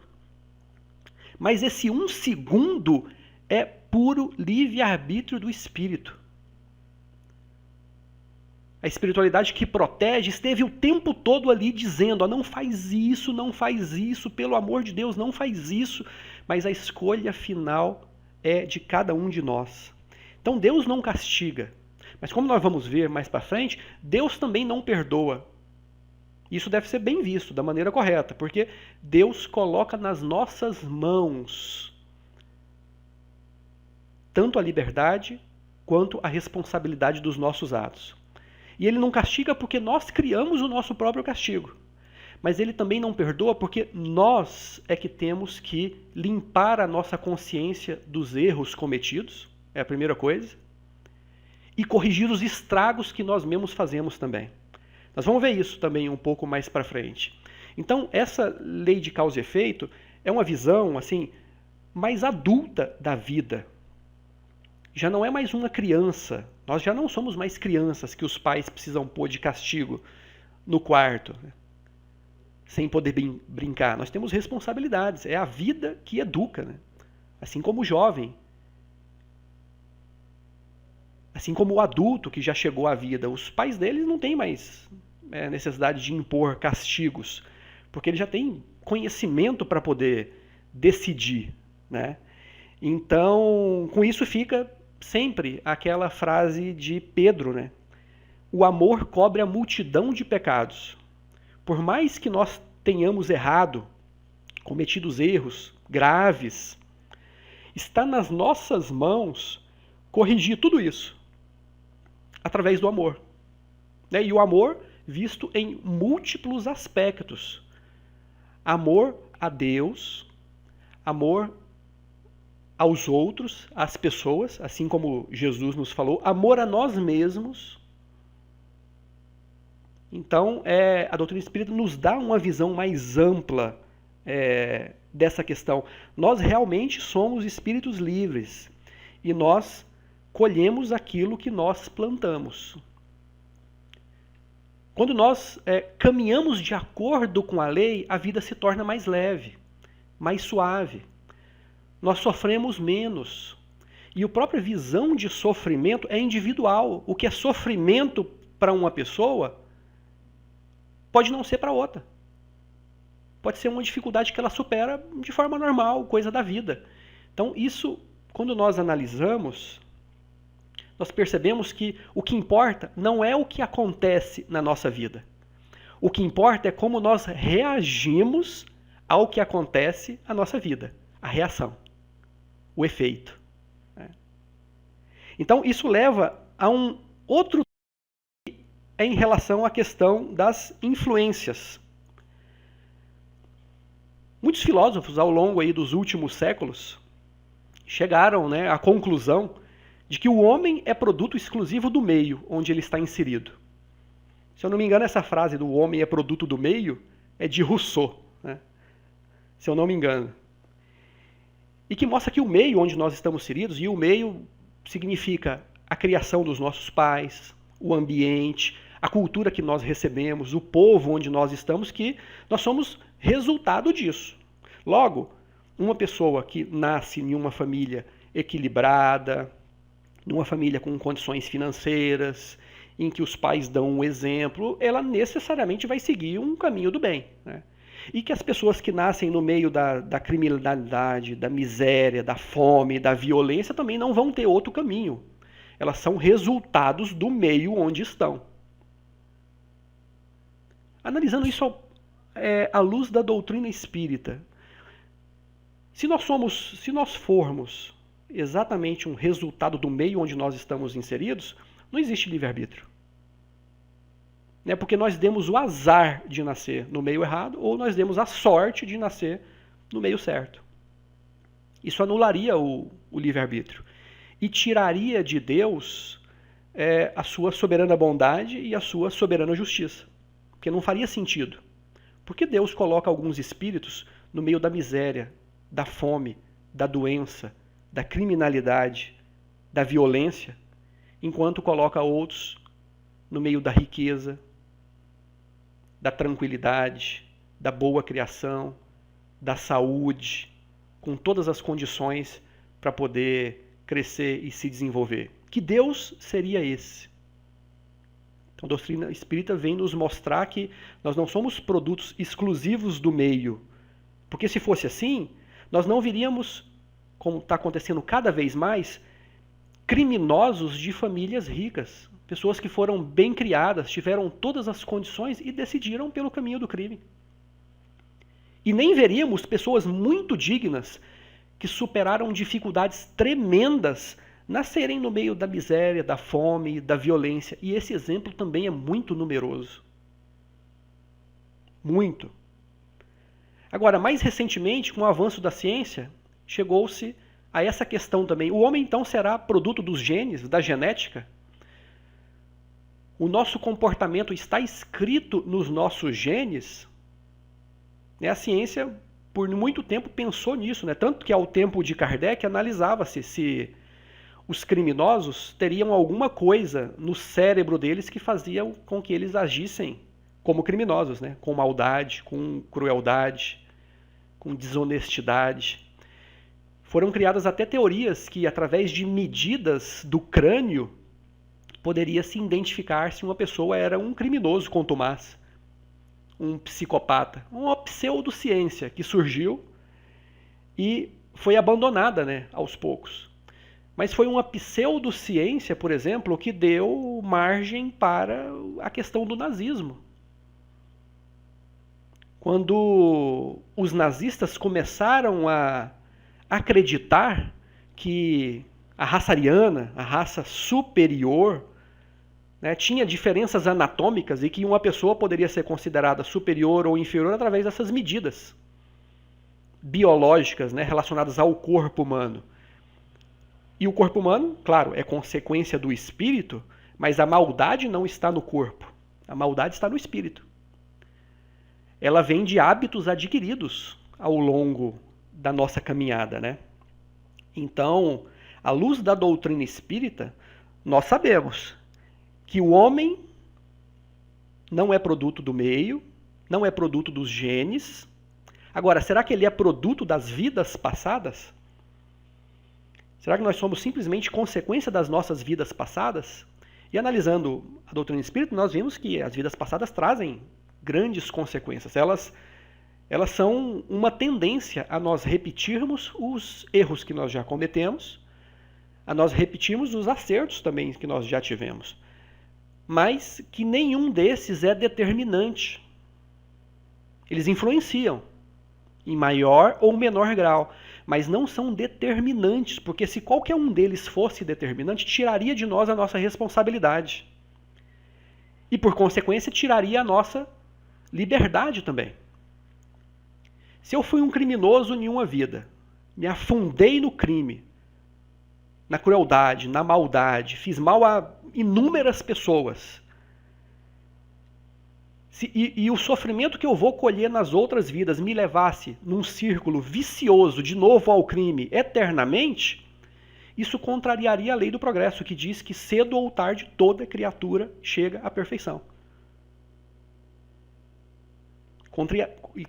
Mas esse 1 segundo é puro livre-arbítrio do espírito. A espiritualidade que protege esteve o tempo todo ali dizendo: não faz isso, pelo amor de Deus, não faz isso. Mas a escolha final é de cada um de nós. Então Deus não castiga. Mas como nós vamos ver mais para frente, Deus também não perdoa. Isso deve ser bem visto da maneira correta, porque Deus coloca nas nossas mãos tanto a liberdade quanto a responsabilidade dos nossos atos. E Ele não castiga porque nós criamos o nosso próprio castigo. Mas Ele também não perdoa porque nós é que temos que limpar a nossa consciência dos erros cometidos, é a primeira coisa, e corrigir os estragos que nós mesmos fazemos também. Nós vamos ver isso também um pouco mais para frente. Então, essa lei de causa e efeito é uma visão assim mais adulta da vida. Já não é mais uma criança. Nós já não somos mais crianças que os pais precisam pôr de castigo no quarto, né, sem poder brincar. Nós temos responsabilidades. É a vida que educa, né? Assim como o jovem. Assim como o adulto que já chegou à vida, os pais deles não têm mais necessidade de impor castigos, porque eles já têm conhecimento para poder decidir, né? Então, com isso fica sempre aquela frase de Pedro, né? O amor cobre a multidão de pecados. Por mais que nós tenhamos errado, cometidos erros graves, está nas nossas mãos corrigir tudo isso através do amor, né? E o amor visto em múltiplos aspectos. Amor a Deus, amor aos outros, às pessoas, assim como Jesus nos falou, amor a nós mesmos. Então, a doutrina espírita nos dá uma visão mais ampla dessa questão. Nós realmente somos espíritos livres e nós colhemos aquilo que nós plantamos. Quando nós caminhamos de acordo com a lei, a vida se torna mais leve, mais suave. Nós sofremos menos. E a própria visão de sofrimento é individual. O que é sofrimento para uma pessoa pode não ser para outra. Pode ser uma dificuldade que ela supera de forma normal, coisa da vida. Então, isso, quando nós analisamos, nós percebemos que o que importa não é o que acontece na nossa vida. O que importa é como nós reagimos ao que acontece na nossa vida. A reação, o efeito. Então, isso leva a um outro em relação à questão das influências. Muitos filósofos, ao longo aí dos últimos séculos, chegaram, né, à conclusão de que o homem é produto exclusivo do meio onde ele está inserido. Se eu não me engano, essa frase do homem é produto do meio é de Rousseau, né? Se eu não me engano. e que mostra que o meio onde nós estamos inseridos, e o meio significa a criação dos nossos pais, o ambiente, a cultura que nós recebemos, o povo onde nós estamos, que nós somos resultado disso. Logo, uma pessoa que nasce em uma família equilibrada, numa família com condições financeiras, em que os pais dão um exemplo, ela necessariamente vai seguir um caminho do bem, né? E que as pessoas que nascem no meio da criminalidade, da miséria, da fome, da violência, também não vão ter outro caminho. Elas são resultados do meio onde estão. Analisando isso à luz da doutrina espírita, se nós formos exatamente um resultado do meio onde nós estamos inseridos, não existe livre-arbítrio. Porque nós demos o azar de nascer no meio errado ou nós demos a sorte de nascer no meio certo. Isso anularia o livre-arbítrio e tiraria de Deus a sua soberana bondade e a sua soberana justiça. Porque não faria sentido. Por que Deus coloca alguns espíritos no meio da miséria, da fome, da doença, da criminalidade, da violência, enquanto coloca outros no meio da riqueza, da tranquilidade, da boa criação, da saúde, com todas as condições para poder crescer e se desenvolver? Que Deus seria esse? Então, a doutrina espírita vem nos mostrar que nós não somos produtos exclusivos do meio, porque se fosse assim, nós não viríamos, como está acontecendo cada vez mais, criminosos de famílias ricas, pessoas que foram bem criadas, tiveram todas as condições e decidiram pelo caminho do crime. E nem veríamos pessoas muito dignas que superaram dificuldades tremendas nascerem no meio da miséria, da fome, da violência. E esse exemplo também é muito numeroso. Muito. Agora, mais recentemente, com o avanço da ciência, chegou-se a essa questão também. O homem, então, será produto dos genes, da genética? O nosso comportamento está escrito nos nossos genes? A ciência, por muito tempo, pensou nisso, né? Tanto que, ao tempo de Kardec, analisava-se se os criminosos teriam alguma coisa no cérebro deles que fazia com que eles agissem como criminosos, né? Com maldade, com crueldade, com desonestidade. Foram criadas até teorias que, através de medidas do crânio, poderia se identificar se uma pessoa era um criminoso contumaz, um psicopata, uma pseudociência que surgiu e foi abandonada, né, aos poucos. Mas foi uma pseudociência, por exemplo, que deu margem para a questão do nazismo. Quando os nazistas começaram a acreditar que a raça ariana, a raça superior, né, tinha diferenças anatômicas e que uma pessoa poderia ser considerada superior ou inferior através dessas medidas biológicas, né, relacionadas ao corpo humano. E o corpo humano, claro, é consequência do espírito, mas a maldade não está no corpo. A maldade está no espírito. Ela vem de hábitos adquiridos ao longo da nossa caminhada, né? Então, à luz da doutrina espírita, nós sabemos que o homem não é produto do meio, não é produto dos genes. Agora, será que ele é produto das vidas passadas? Será que nós somos simplesmente consequência das nossas vidas passadas? E analisando a doutrina espírita, nós vimos que as vidas passadas trazem grandes consequências. Elas são uma tendência a nós repetirmos os erros que nós já cometemos, a nós repetirmos os acertos também que nós já tivemos. Mas que nenhum desses é determinante. Eles influenciam em maior ou menor grau, mas não são determinantes, porque se qualquer um deles fosse determinante, tiraria de nós a nossa responsabilidade. E, por consequência, tiraria a nossa liberdade também. Se eu fui um criminoso em uma vida, me afundei no crime, na crueldade, na maldade, fiz mal a inúmeras pessoas, E o sofrimento que eu vou colher nas outras vidas me levasse num círculo vicioso de novo ao crime eternamente, isso contrariaria a lei do progresso, que diz que cedo ou tarde toda criatura chega à perfeição.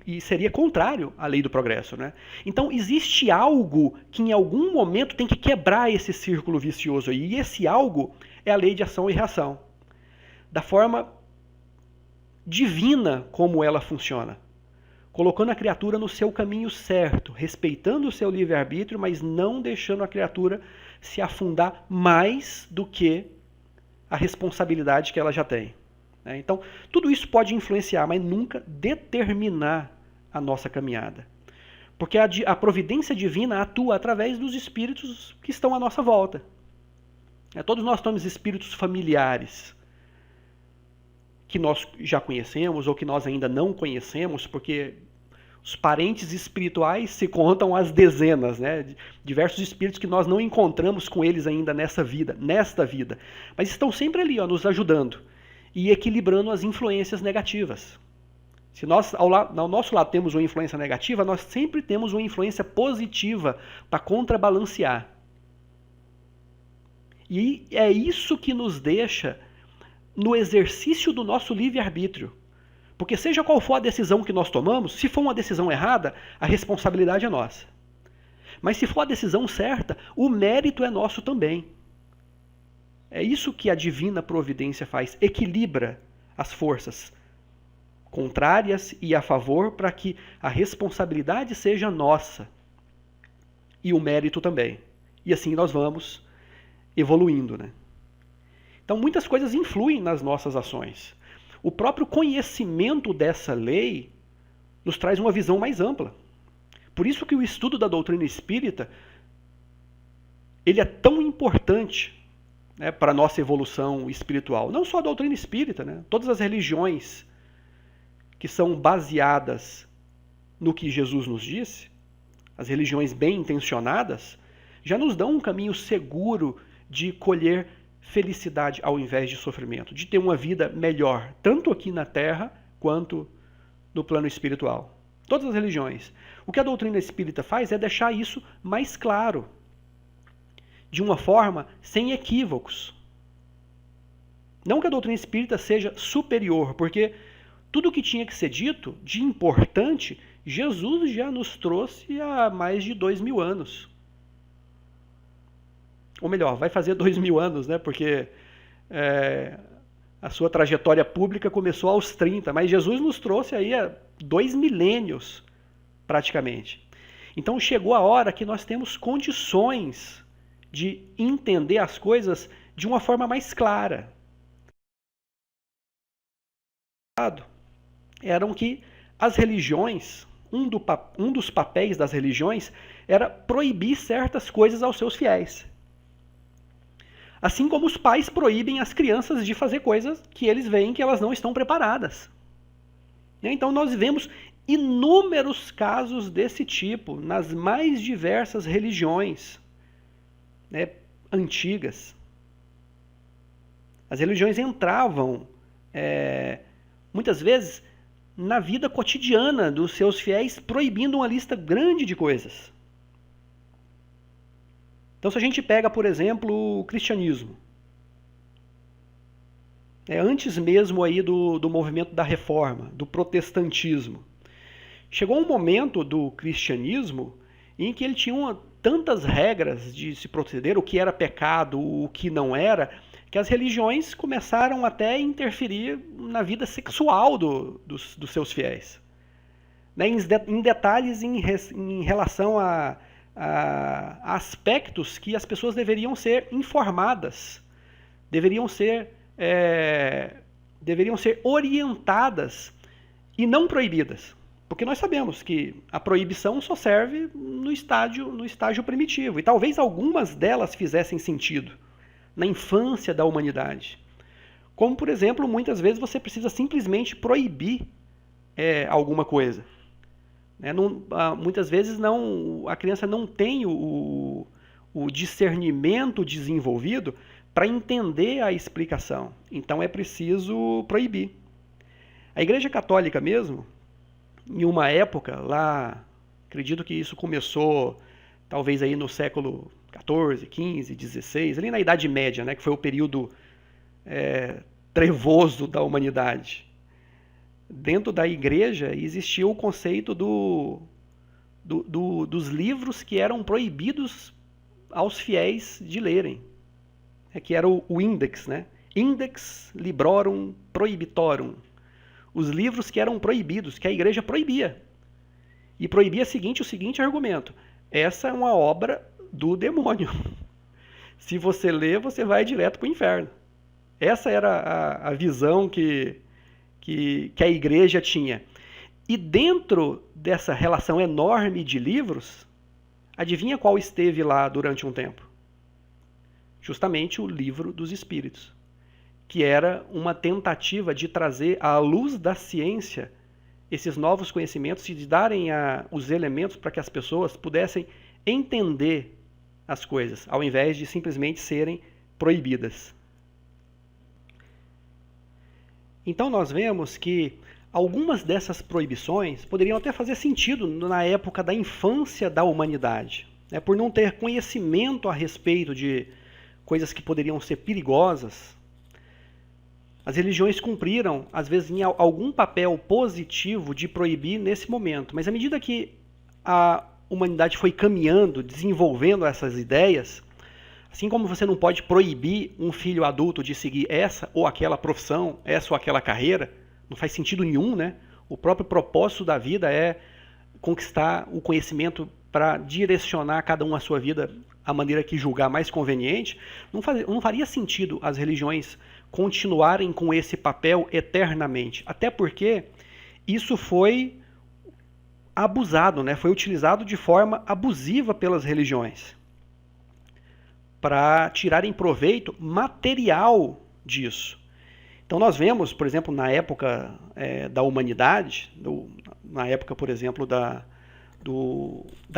E seria contrário à lei do progresso, né? Então existe algo que em algum momento tem que quebrar esse círculo vicioso aí. E esse algo é a lei de ação e reação. Da forma divina como ela funciona. Colocando a criatura no seu caminho certo, respeitando o seu livre-arbítrio, mas não deixando a criatura se afundar mais do que a responsabilidade que ela já tem. Então, tudo isso pode influenciar, mas nunca determinar a nossa caminhada. Porque a providência divina atua através dos espíritos que estão à nossa volta. Todos nós temos espíritos familiares que nós já conhecemos ou que nós ainda não conhecemos, porque os parentes espirituais se contam às dezenas, né? Diversos espíritos que nós não encontramos com eles ainda nesta vida, mas estão sempre ali, nos ajudando e equilibrando as influências negativas. Se nós ao nosso lado temos uma influência negativa, nós sempre temos uma influência positiva para contrabalancear. E é isso que nos deixa no exercício do nosso livre-arbítrio. Porque seja qual for a decisão que nós tomamos, se for uma decisão errada, a responsabilidade é nossa. Mas se for a decisão certa, o mérito é nosso também. É isso que a divina providência faz, equilibra as forças contrárias e a favor para que a responsabilidade seja nossa e o mérito também. E assim nós vamos evoluindo, né? Então muitas coisas influem nas nossas ações. O próprio conhecimento dessa lei nos traz uma visão mais ampla. Por isso que o estudo da doutrina espírita ele é tão importante, né, para a nossa evolução espiritual. Não só a doutrina espírita, né? Todas as religiões que são baseadas no que Jesus nos disse, as religiões bem intencionadas, já nos dão um caminho seguro de colher felicidade ao invés de sofrimento, de ter uma vida melhor, tanto aqui na Terra quanto no plano espiritual. Todas as religiões. O que a doutrina espírita faz é deixar isso mais claro, de uma forma sem equívocos. Não que a doutrina espírita seja superior, porque tudo o que tinha que ser dito de importante, Jesus já nos trouxe há mais de 2000 anos. Ou melhor, vai fazer 2000 anos, né? Porque a sua trajetória pública começou aos 30, mas Jesus nos trouxe aí há 2 milênios, praticamente. Então chegou a hora que nós temos condições de entender as coisas de uma forma mais clara. Eram que as religiões, um dos papéis das religiões era proibir certas coisas aos seus fiéis. Assim como os pais proíbem as crianças de fazer coisas que eles veem que elas não estão preparadas. Então nós vemos inúmeros casos desse tipo nas mais diversas religiões, né, antigas. As religiões entravam, muitas vezes, na vida cotidiana dos seus fiéis, proibindo uma lista grande de coisas. Então, se a gente pega, por exemplo, o cristianismo, antes mesmo aí do movimento da reforma, do protestantismo, chegou um momento do cristianismo em que ele tinha tantas regras de se proceder, o que era pecado, o que não era, que as religiões começaram até a interferir na vida sexual dos seus fiéis. Em detalhes em relação a aspectos que as pessoas deveriam ser informadas, deveriam ser orientadas e não proibidas. Porque nós sabemos que a proibição só serve no estágio primitivo. E talvez algumas delas fizessem sentido na infância da humanidade. Como, por exemplo, muitas vezes você precisa simplesmente proibir alguma coisa. Muitas vezes a criança não tem o discernimento desenvolvido para entender a explicação. Então é preciso proibir. A Igreja Católica mesmo, em uma época lá, acredito que isso começou talvez aí no século XIV, XV, XVI, ali na Idade Média, né, que foi o período trevoso da humanidade. Dentro da igreja existia o conceito dos livros que eram proibidos aos fiéis de lerem, que era o Index, né? Index Librorum Prohibitorum. Os livros que eram proibidos, que a igreja proibia. E proibia o seguinte argumento: essa é uma obra do demônio. Se você ler, você vai direto para o inferno. Essa era a visão que a igreja tinha. E dentro dessa relação enorme de livros, adivinha qual esteve lá durante um tempo? Justamente o Livro dos Espíritos, que era uma tentativa de trazer à luz da ciência esses novos conhecimentos e de darem os elementos para que as pessoas pudessem entender as coisas, ao invés de simplesmente serem proibidas. Então nós vemos que algumas dessas proibições poderiam até fazer sentido na época da infância da humanidade, né? Por não ter conhecimento a respeito de coisas que poderiam ser perigosas. As religiões cumpriram, às vezes, em algum papel positivo de proibir nesse momento. Mas à medida que a humanidade foi caminhando, desenvolvendo essas ideias, assim como você não pode proibir um filho adulto de seguir essa ou aquela profissão, essa ou aquela carreira, não faz sentido nenhum, né? O próprio propósito da vida é conquistar o conhecimento para direcionar cada um a sua vida a maneira que julgar mais conveniente. Não faria sentido as religiões continuarem com esse papel eternamente. Até porque isso foi abusado, né? Foi utilizado de forma abusiva pelas religiões para tirarem proveito material disso. Então nós vemos, por exemplo, na época da humanidade, na época, por exemplo, da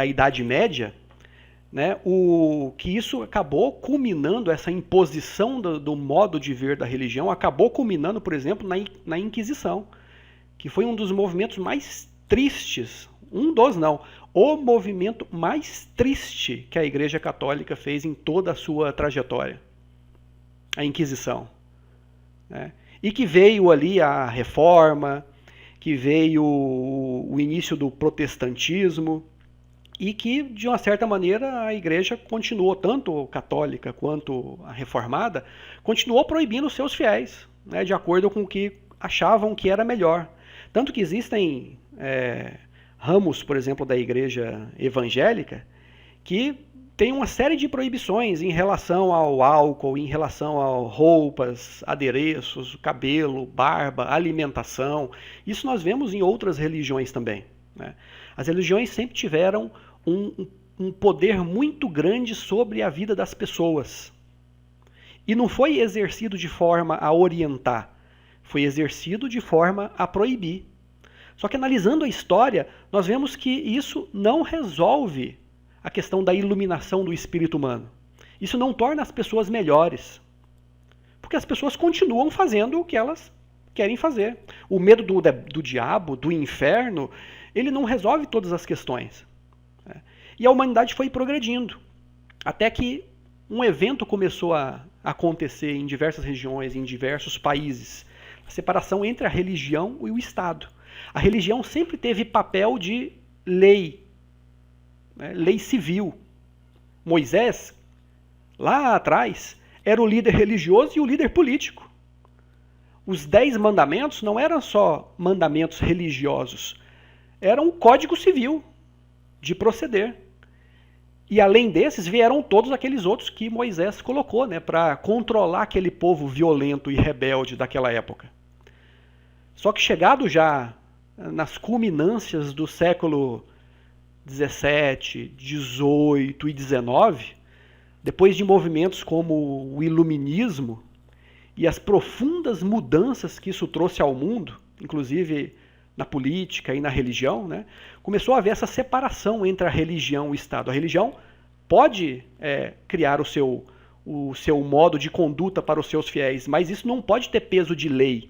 Idade Média, né, que isso acabou culminando, essa imposição do modo de ver da religião, acabou culminando, por exemplo, na Inquisição, que foi um dos movimentos mais tristes, o movimento mais triste que a Igreja Católica fez em toda a sua trajetória, a Inquisição, né? E que veio ali a Reforma, que veio o início do protestantismo, e que, de uma certa maneira, a igreja continuou, tanto católica quanto a reformada, continuou proibindo os seus fiéis, né, de acordo com o que achavam que era melhor. Tanto que existem ramos, por exemplo, da igreja evangélica, que tem uma série de proibições em relação ao álcool, em relação a roupas, adereços, cabelo, barba, alimentação. Isso nós vemos em outras religiões também, né? As religiões sempre tiveram um poder muito grande sobre a vida das pessoas. E não foi exercido de forma a orientar, foi exercido de forma a proibir. Só que analisando a história, nós vemos que isso não resolve a questão da iluminação do espírito humano. Isso não torna as pessoas melhores, porque as pessoas continuam fazendo o que elas querem fazer. O medo do diabo, do inferno, ele não resolve todas as questões. E a humanidade foi progredindo, até que um evento começou a acontecer em diversas regiões, em diversos países. A separação entre a religião e o Estado. A religião sempre teve papel de lei, né? Lei civil. Moisés, lá atrás, era o líder religioso e o líder político. Os 10 mandamentos não eram só mandamentos religiosos, eram um código civil de proceder. E além desses, vieram todos aqueles outros que Moisés colocou, né, para controlar aquele povo violento e rebelde daquela época. Só que chegado já nas culminâncias do século 17, 18 e 19, depois de movimentos como o Iluminismo e as profundas mudanças que isso trouxe ao mundo, inclusive na política e na religião, né, começou a haver essa separação entre a religião e o Estado. A religião pode criar o seu modo de conduta para os seus fiéis, mas isso não pode ter peso de lei.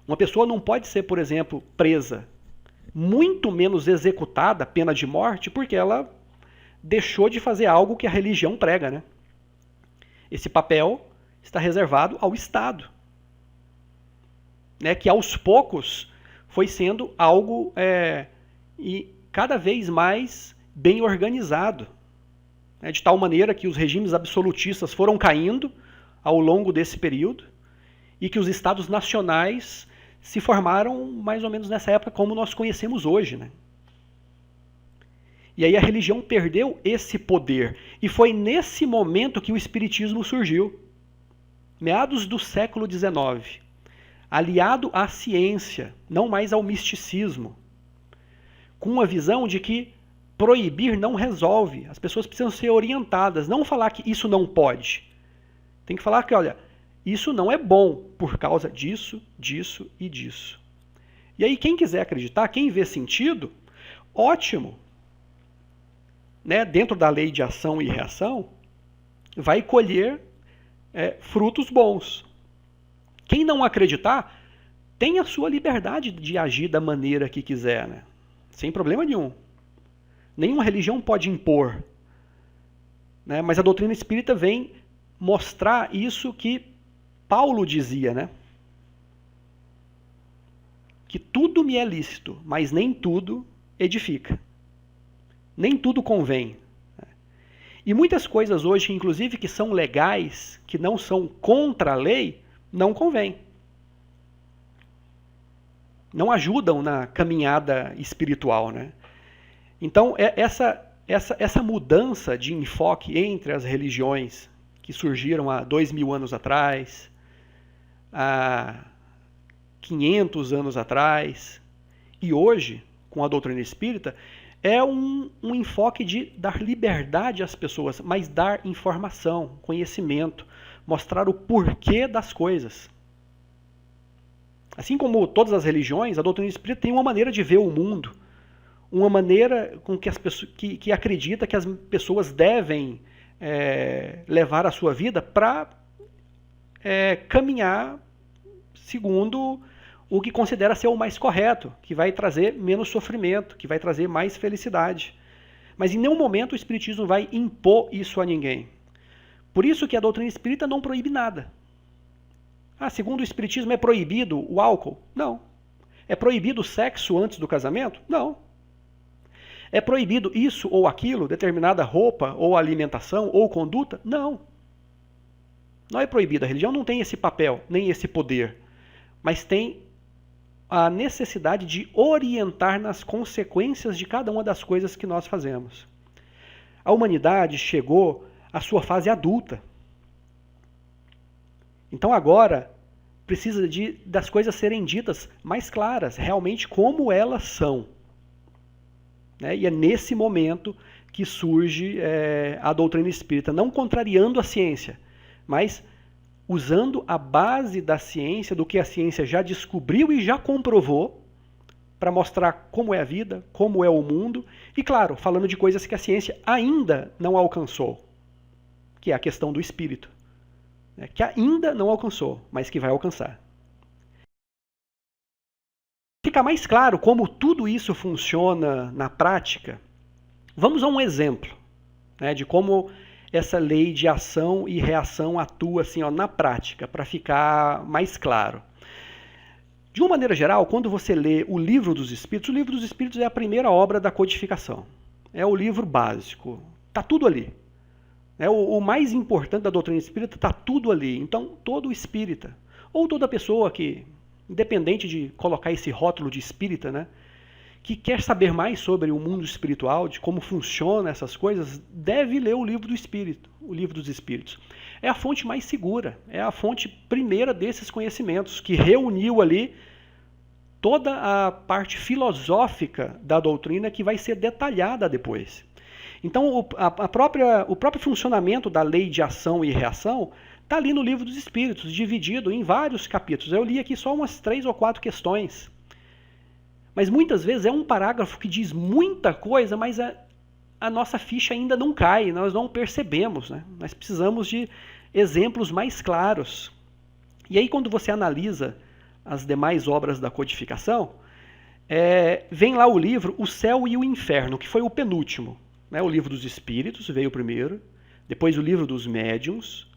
Uma pessoa não pode ser, por exemplo, presa, muito menos executada, pena de morte, porque ela deixou de fazer algo que a religião prega, né? Esse papel está reservado ao Estado, né? Que aos poucos foi sendo algo e cada vez mais bem organizado, né? De tal maneira que os regimes absolutistas foram caindo ao longo desse período e que os estados nacionais se formaram mais ou menos nessa época como nós conhecemos hoje, né? E aí a religião perdeu esse poder. E foi nesse momento que o espiritismo surgiu. Meados do século XIX. Aliado à ciência, não mais ao misticismo. Com uma visão de que proibir não resolve. As pessoas precisam ser orientadas. Não falar que isso não pode. Tem que falar que, olha, isso não é bom por causa disso, disso e disso. E aí quem quiser acreditar, quem vê sentido, ótimo. Né, dentro da lei de ação e reação, vai colher frutos bons. Quem não acreditar, tem a sua liberdade de agir da maneira que quiser, né? Sem problema nenhum. Nenhuma religião pode impor. Né? Mas a doutrina espírita vem mostrar isso que Paulo dizia, né? Que tudo me é lícito, mas nem tudo edifica. Nem tudo convém. E muitas coisas hoje, inclusive, que são legais, que não são contra a lei, não convém. Não ajudam na caminhada espiritual, né? Então, essa mudança de enfoque entre as religiões que surgiram há 2000 anos atrás, há 500 anos atrás, e hoje, com a doutrina espírita, é um enfoque de dar liberdade às pessoas, mas dar informação, conhecimento, mostrar o porquê das coisas. Assim como todas as religiões, a doutrina espírita tem uma maneira de ver o mundo, uma maneira com que as pessoas que acredita que as pessoas devem levar a sua vida para caminhar segundo o que considera ser o mais correto, que vai trazer menos sofrimento, que vai trazer mais felicidade. Mas em nenhum momento o espiritismo vai impor isso a ninguém. Por isso que a doutrina espírita não proíbe nada. Segundo o espiritismo é proibido o álcool? Não. É proibido o sexo antes do casamento? Não. É proibido isso ou aquilo, determinada roupa ou alimentação ou conduta? Não. Não é proibido. A religião não tem esse papel, nem esse poder. Mas tem a necessidade de orientar nas consequências de cada uma das coisas que nós fazemos. A humanidade chegou à sua fase adulta. Então agora precisa das coisas serem ditas mais claras, realmente como elas são. Né? E é nesse momento que surge a doutrina espírita, não contrariando a ciência, mas usando a base da ciência, do que a ciência já descobriu e já comprovou, para mostrar como é a vida, como é o mundo, e claro, falando de coisas que a ciência ainda não alcançou, que é a questão do espírito, né? Que ainda não alcançou, mas que vai alcançar. Fica mais claro como tudo isso funciona na prática. Vamos a um exemplo, né, de como essa lei de ação e reação atua assim, na prática, para ficar mais claro. De uma maneira geral, quando você lê o Livro dos Espíritos é a primeira obra da codificação. É o livro básico. Está tudo ali. O mais importante da doutrina espírita está tudo ali. Então, todo espírita, ou toda pessoa que, independente de colocar esse rótulo de espírita, né, que quer saber mais sobre o mundo espiritual, de como funcionam essas coisas, deve ler o Livro do Espírito, o Livro dos Espíritos. É a fonte mais segura, é a fonte primeira desses conhecimentos, que reuniu ali toda a parte filosófica da doutrina que vai ser detalhada depois. Então, o próprio funcionamento da lei de ação e reação está ali no Livro dos Espíritos, dividido em vários capítulos. Eu li aqui só umas 3 ou 4 questões. Mas muitas vezes é um parágrafo que diz muita coisa, mas a nossa ficha ainda não cai, nós não percebemos, né? Nós precisamos de exemplos mais claros. E aí quando você analisa as demais obras da codificação, vem lá o livro O Céu e o Inferno, que foi o penúltimo. Né? O livro dos Espíritos veio primeiro, depois o livro dos Médiuns,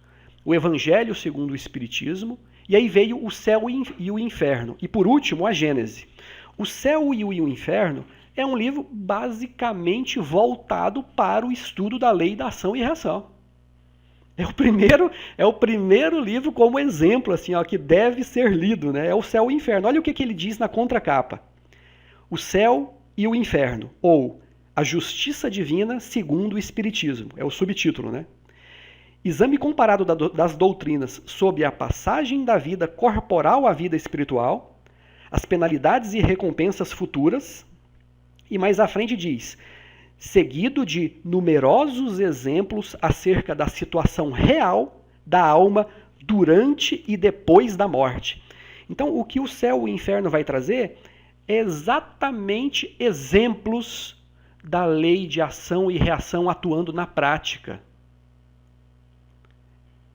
o Evangelho segundo o Espiritismo, e aí veio o Céu e o Inferno. E por último, a Gênese. O Céu e o Inferno é um livro basicamente voltado para o estudo da lei da ação e reação. É o primeiro livro como exemplo assim, ó, que deve ser lido, né? É o Céu e o Inferno. Olha o que ele diz na contracapa. O Céu e o Inferno, ou A Justiça Divina segundo o Espiritismo. É o subtítulo, né? Exame comparado das doutrinas sobre a passagem da vida corporal à vida espiritual, as penalidades e recompensas futuras, e mais à frente diz, seguido de numerosos exemplos acerca da situação real da alma durante e depois da morte. Então, o que o Céu e o Inferno vai trazer é exatamente exemplos da lei de ação e reação atuando na prática.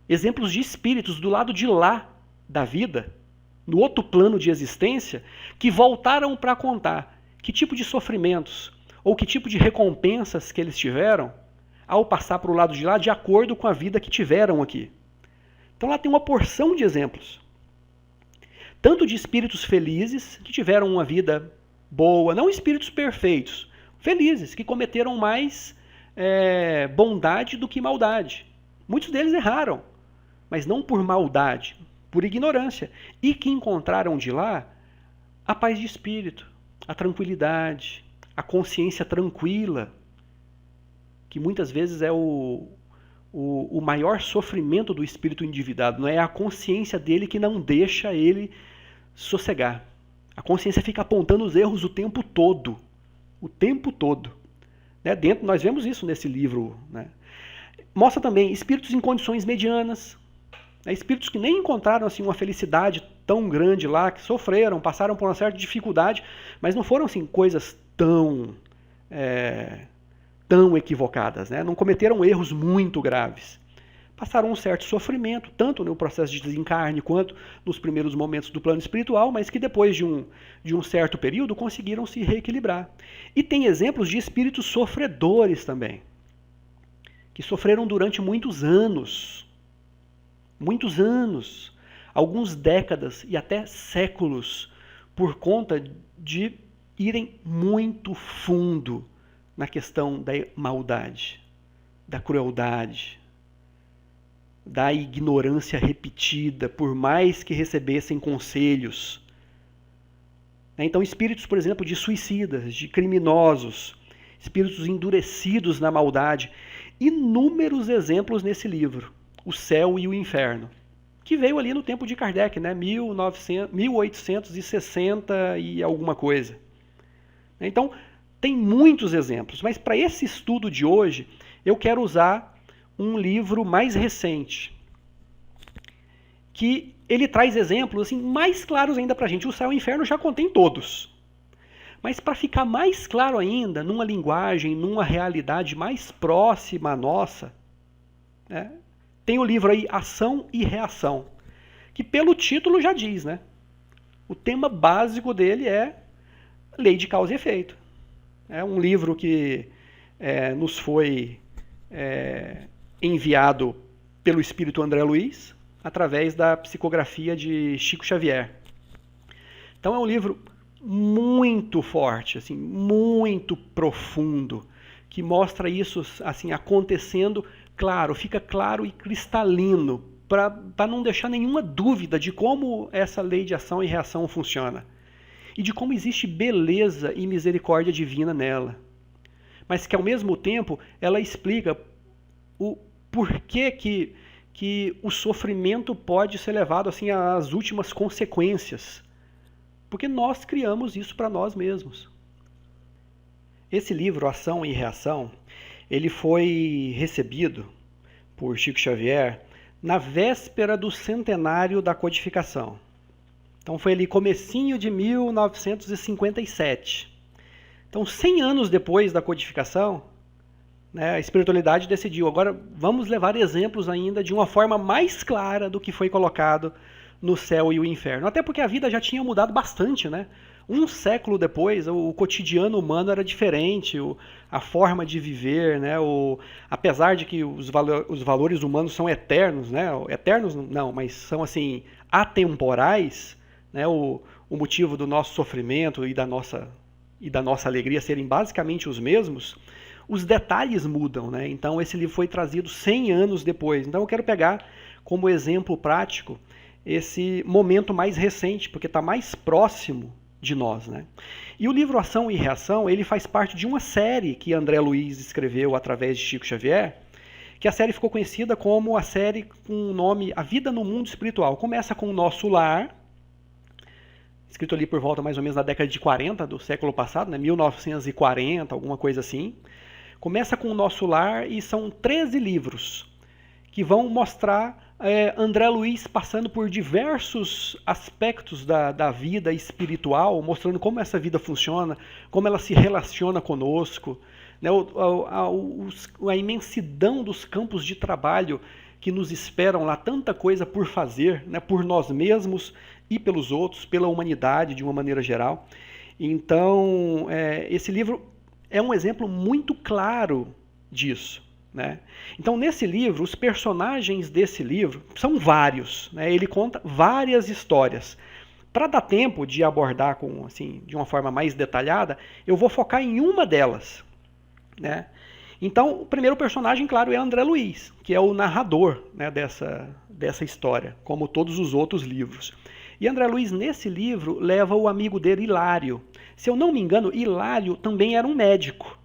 Exemplos de espíritos do lado de lá da vida, no outro plano de existência, que voltaram para contar que tipo de sofrimentos ou que tipo de recompensas que eles tiveram ao passar para o lado de lá, de acordo com a vida que tiveram aqui. Então lá tem uma porção de exemplos. Tanto de espíritos felizes, que tiveram uma vida boa, não espíritos perfeitos, felizes, que cometeram mais bondade do que maldade. Muitos deles erraram, mas não por maldade, por ignorância, e que encontraram de lá a paz de espírito, a tranquilidade, a consciência tranquila, que muitas vezes é o maior sofrimento do espírito endividado, não é a consciência dele que não deixa ele sossegar. A consciência fica apontando os erros o tempo todo. Né? Nós vemos isso nesse livro. Né? Mostra também espíritos em condições medianas, né? Espíritos que nem encontraram assim, uma felicidade tão grande lá, que sofreram, passaram por uma certa dificuldade, mas não foram assim, coisas tão equivocadas, né? Não cometeram erros muito graves. Passaram um certo sofrimento, tanto no processo de desencarne quanto nos primeiros momentos do plano espiritual, mas que depois de um certo período conseguiram se reequilibrar. E tem exemplos de espíritos sofredores também, que sofreram durante muitos anos, algumas décadas e até séculos, por conta de irem muito fundo na questão da maldade, da crueldade, da ignorância repetida, por mais que recebessem conselhos. Então, espíritos, por exemplo, de suicidas, de criminosos, espíritos endurecidos na maldade, inúmeros exemplos nesse livro, O Céu e o Inferno, que veio ali no tempo de Kardec, né? 1860 e alguma coisa. Então, tem muitos exemplos, mas para esse estudo de hoje, eu quero usar um livro mais recente, que ele traz exemplos assim, mais claros ainda para a gente. O Céu e o Inferno já contém todos. Mas para ficar mais claro ainda, numa linguagem, numa realidade mais próxima à nossa, né, tem o livro aí, Ação e Reação, que pelo título já diz, né? O tema básico dele é lei de causa e efeito. É um livro que nos foi enviado pelo espírito André Luiz, através da psicografia de Chico Xavier. Então é um livro muito forte, assim, muito profundo, que mostra isso assim, acontecendo, claro, fica claro e cristalino, para não deixar nenhuma dúvida de como essa lei de ação e reação funciona. E de como existe beleza e misericórdia divina nela. Mas que, ao mesmo tempo, ela explica o porquê que o sofrimento pode ser levado assim, às últimas consequências. Porque nós criamos isso para nós mesmos. Esse livro, Ação e Reação, ele foi recebido por Chico Xavier na véspera do centenário da codificação. Então foi ali comecinho de 1957. Então 100 anos depois da codificação, né, a espiritualidade decidiu, agora vamos levar exemplos ainda de uma forma mais clara do que foi colocado no céu e o inferno. Até porque a vida já tinha mudado bastante, né? Um século depois, o cotidiano humano era diferente, a forma de viver, né? Apesar de que os valores humanos são eternos, né? Eternos não, mas são assim atemporais, né? O motivo do nosso sofrimento e da nossa alegria serem basicamente os mesmos, os detalhes mudam, né? Então esse livro foi trazido 100 anos depois. Então eu quero pegar como exemplo prático esse momento mais recente, porque está mais próximo de nós, né? E o livro Ação e Reação, ele faz parte de uma série que André Luiz escreveu através de Chico Xavier, que a série ficou conhecida como a série com o nome A Vida no Mundo Espiritual. Começa com o Nosso Lar, escrito ali por volta mais ou menos na década de 40 do século passado, né? 1940, alguma coisa assim. Começa com o Nosso Lar e são 13 livros que vão mostrar André Luiz passando por diversos aspectos da vida espiritual, mostrando como essa vida funciona, como ela se relaciona conosco, né? A imensidão dos campos de trabalho que nos esperam lá, tanta coisa por fazer, né? Por nós mesmos e pelos outros, pela humanidade de uma maneira geral. Então, esse livro é um exemplo muito claro disso, né? Então, nesse livro, os personagens desse livro são vários, né? Ele conta várias histórias. Para dar tempo de abordar de uma forma mais detalhada, eu vou focar em uma delas, né? Então, o primeiro personagem, claro, é André Luiz, que é o narrador, né, dessa história, como todos os outros livros. E André Luiz, nesse livro, leva o amigo dele, Hilário. Se eu não me engano, Hilário também era um médico,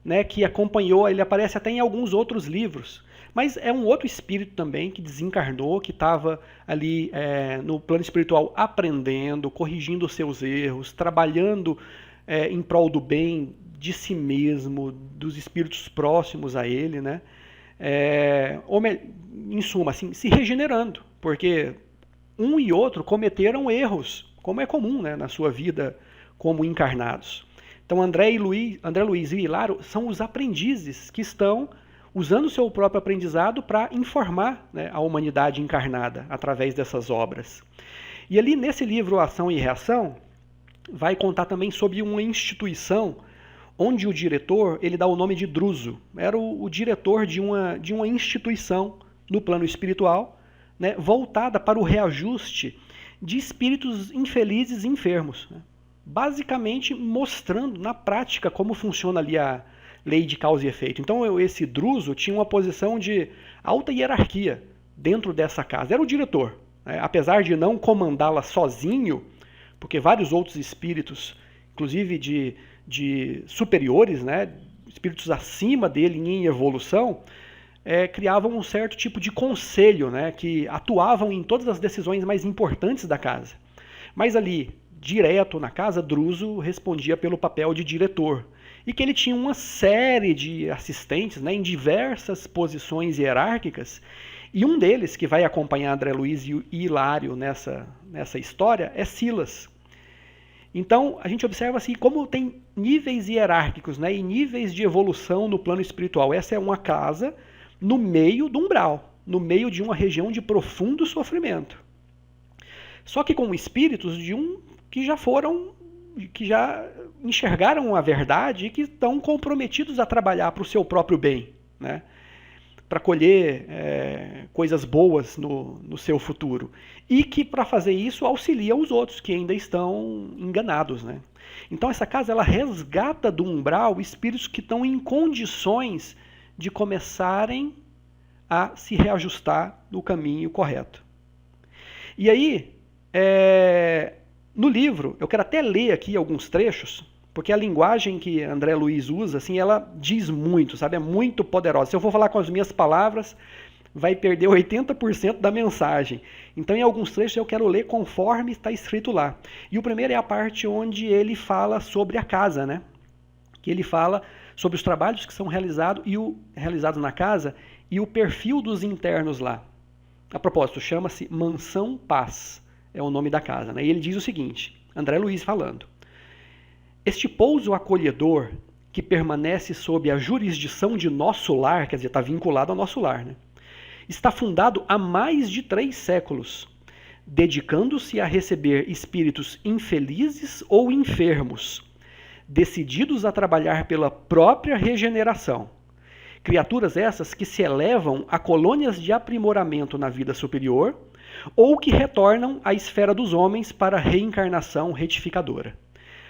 né, que acompanhou, ele aparece até em alguns outros livros, mas é um outro espírito também que desencarnou, que estava ali no plano espiritual aprendendo, corrigindo os seus erros, trabalhando em prol do bem de si mesmo, dos espíritos próximos a ele, né? Em suma, assim, se regenerando, porque um e outro cometeram erros, como é comum, né, na sua vida como encarnados. Então André Luiz e Hilário são os aprendizes que estão usando o seu próprio aprendizado para informar, né, a humanidade encarnada através dessas obras. E ali nesse livro Ação e Reação, vai contar também sobre uma instituição onde o diretor, ele dá o nome de Druso. Era o diretor de uma instituição no plano espiritual, né, voltada para o reajuste de espíritos infelizes e enfermos, né? Basicamente mostrando na prática como funciona ali a lei de causa e efeito. Então esse Druso tinha uma posição de alta hierarquia dentro dessa casa. Era o diretor, né? Apesar de não comandá-la sozinho, porque vários outros espíritos, inclusive de superiores, né, espíritos acima dele em evolução, criavam um certo tipo de conselho, né, que atuavam em todas as decisões mais importantes da casa. Mas ali, direto na casa, Druso respondia pelo papel de diretor. E que ele tinha uma série de assistentes, né, em diversas posições hierárquicas. E um deles, que vai acompanhar André Luiz e Hilário nessa história, é Silas. Então, a gente observa assim, como tem níveis hierárquicos, né, e níveis de evolução no plano espiritual. Essa é uma casa no meio do umbral, no meio de uma região de profundo sofrimento. Só que com espíritos que já enxergaram a verdade e que estão comprometidos a trabalhar para o seu próprio bem, né? Para colher coisas boas no seu futuro. E que, para fazer isso, auxilia os outros que ainda estão enganados, né? Então, essa casa ela resgata do umbral espíritos que estão em condições de começarem a se reajustar no caminho correto. E aí, no livro, eu quero até ler aqui alguns trechos, porque a linguagem que André Luiz usa, assim, ela diz muito, sabe? É muito poderosa. Se eu for falar com as minhas palavras, vai perder 80% da mensagem. Então, em alguns trechos, eu quero ler conforme está escrito lá. E o primeiro é a parte onde ele fala sobre a casa, né? Que ele fala sobre os trabalhos que são realizados na casa e o perfil dos internos lá. A propósito, chama-se Mansão Paz, é o nome da casa, né? E ele diz o seguinte, André Luiz falando: este pouso acolhedor que permanece sob a jurisdição de nosso lar, quer dizer, está vinculado ao nosso lar, né? Está fundado há mais de 3 séculos, dedicando-se a receber espíritos infelizes ou enfermos, decididos a trabalhar pela própria regeneração. Criaturas essas que se elevam a colônias de aprimoramento na vida superior ou que retornam à esfera dos homens para a reencarnação retificadora.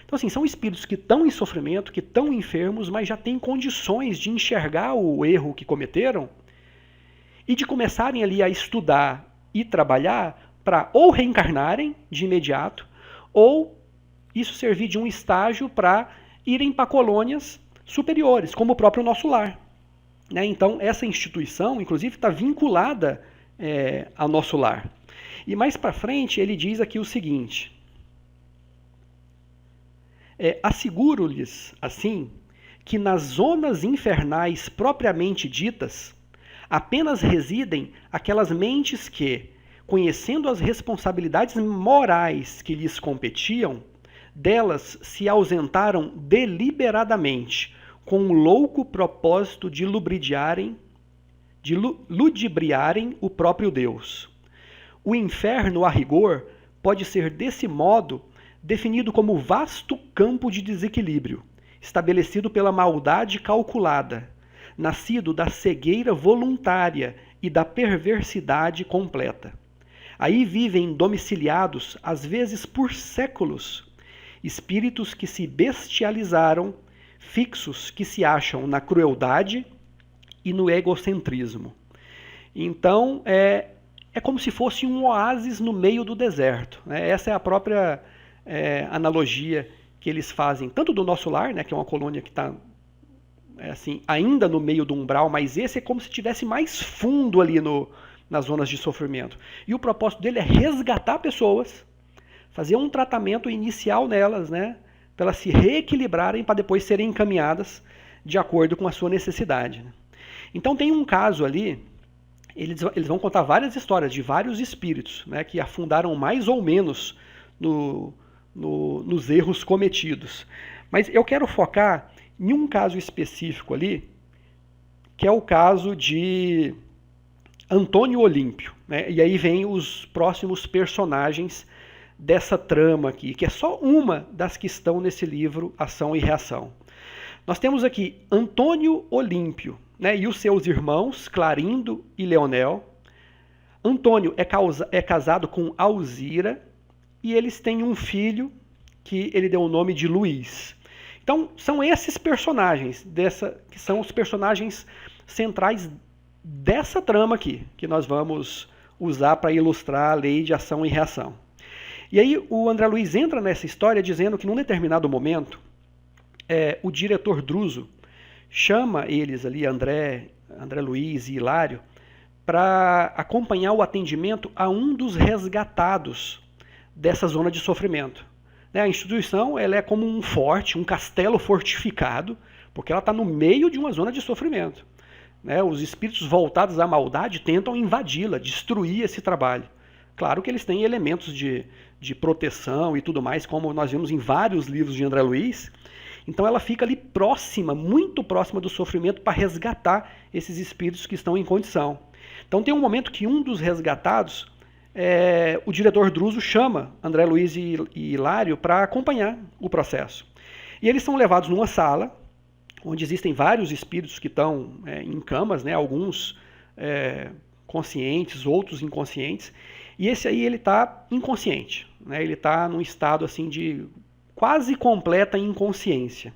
Então, assim, são espíritos que estão em sofrimento, que estão enfermos, mas já têm condições de enxergar o erro que cometeram e de começarem ali a estudar e trabalhar para ou reencarnarem de imediato, ou isso servir de um estágio para irem para colônias superiores, como o próprio Nosso Lar. Então, essa instituição, inclusive, está vinculada ao Nosso Lar. E mais para frente, ele diz aqui o seguinte: asseguro-lhes, assim, que nas zonas infernais propriamente ditas, apenas residem aquelas mentes que, conhecendo as responsabilidades morais que lhes competiam, delas se ausentaram deliberadamente, com o louco propósito de ludibriarem o próprio Deus. O inferno, a rigor, pode ser desse modo definido como vasto campo de desequilíbrio, estabelecido pela maldade calculada, nascido da cegueira voluntária e da perversidade completa. Aí vivem domiciliados, às vezes por séculos, espíritos que se bestializaram, fixos que se acham na crueldade e no egocentrismo. Então, é como se fosse um oásis no meio do deserto. Essa é a própria analogia que eles fazem, tanto do Nosso Lar, que é uma colônia que está assim, ainda no meio do umbral, mas esse é como se estivesse mais fundo ali nas zonas de sofrimento. E o propósito dele é resgatar pessoas, fazer um tratamento inicial nelas, para elas se reequilibrarem para depois serem encaminhadas de acordo com a sua necessidade. Então tem um caso ali, eles vão contar várias histórias de vários espíritos, que afundaram mais ou menos nos erros cometidos. Mas eu quero focar em um caso específico ali, que é o caso de Antônio Olímpio. E aí vem os próximos personagens dessa trama aqui, que é só uma das que estão nesse livro Ação e Reação. Nós temos aqui Antônio Olímpio, e os seus irmãos, Clarindo e Leonel. Antônio é casado com Alzira e eles têm um filho que ele deu o nome de Luiz. Então, são esses personagens, que são os personagens centrais dessa trama aqui, que nós vamos usar para ilustrar a lei de ação e reação. E aí o André Luiz entra nessa história dizendo que num determinado momento, o diretor Druso chama eles ali, André Luiz e Hilário, para acompanhar o atendimento a um dos resgatados dessa zona de sofrimento. A instituição ela é como um forte, um castelo fortificado, porque ela está no meio de uma zona de sofrimento. Os espíritos voltados à maldade tentam invadi-la, destruir esse trabalho. Claro que eles têm elementos de proteção e tudo mais, como nós vimos em vários livros de André Luiz. Então ela fica ali próxima, muito próxima do sofrimento para resgatar esses espíritos que estão em condição. Então tem um momento que um dos resgatados, o diretor Druso chama André Luiz e Hilário para acompanhar o processo. E eles são levados numa sala, onde existem vários espíritos que estão em camas, alguns conscientes, outros inconscientes, e esse aí ele está inconsciente, ele está num estado assim de quase completa inconsciência.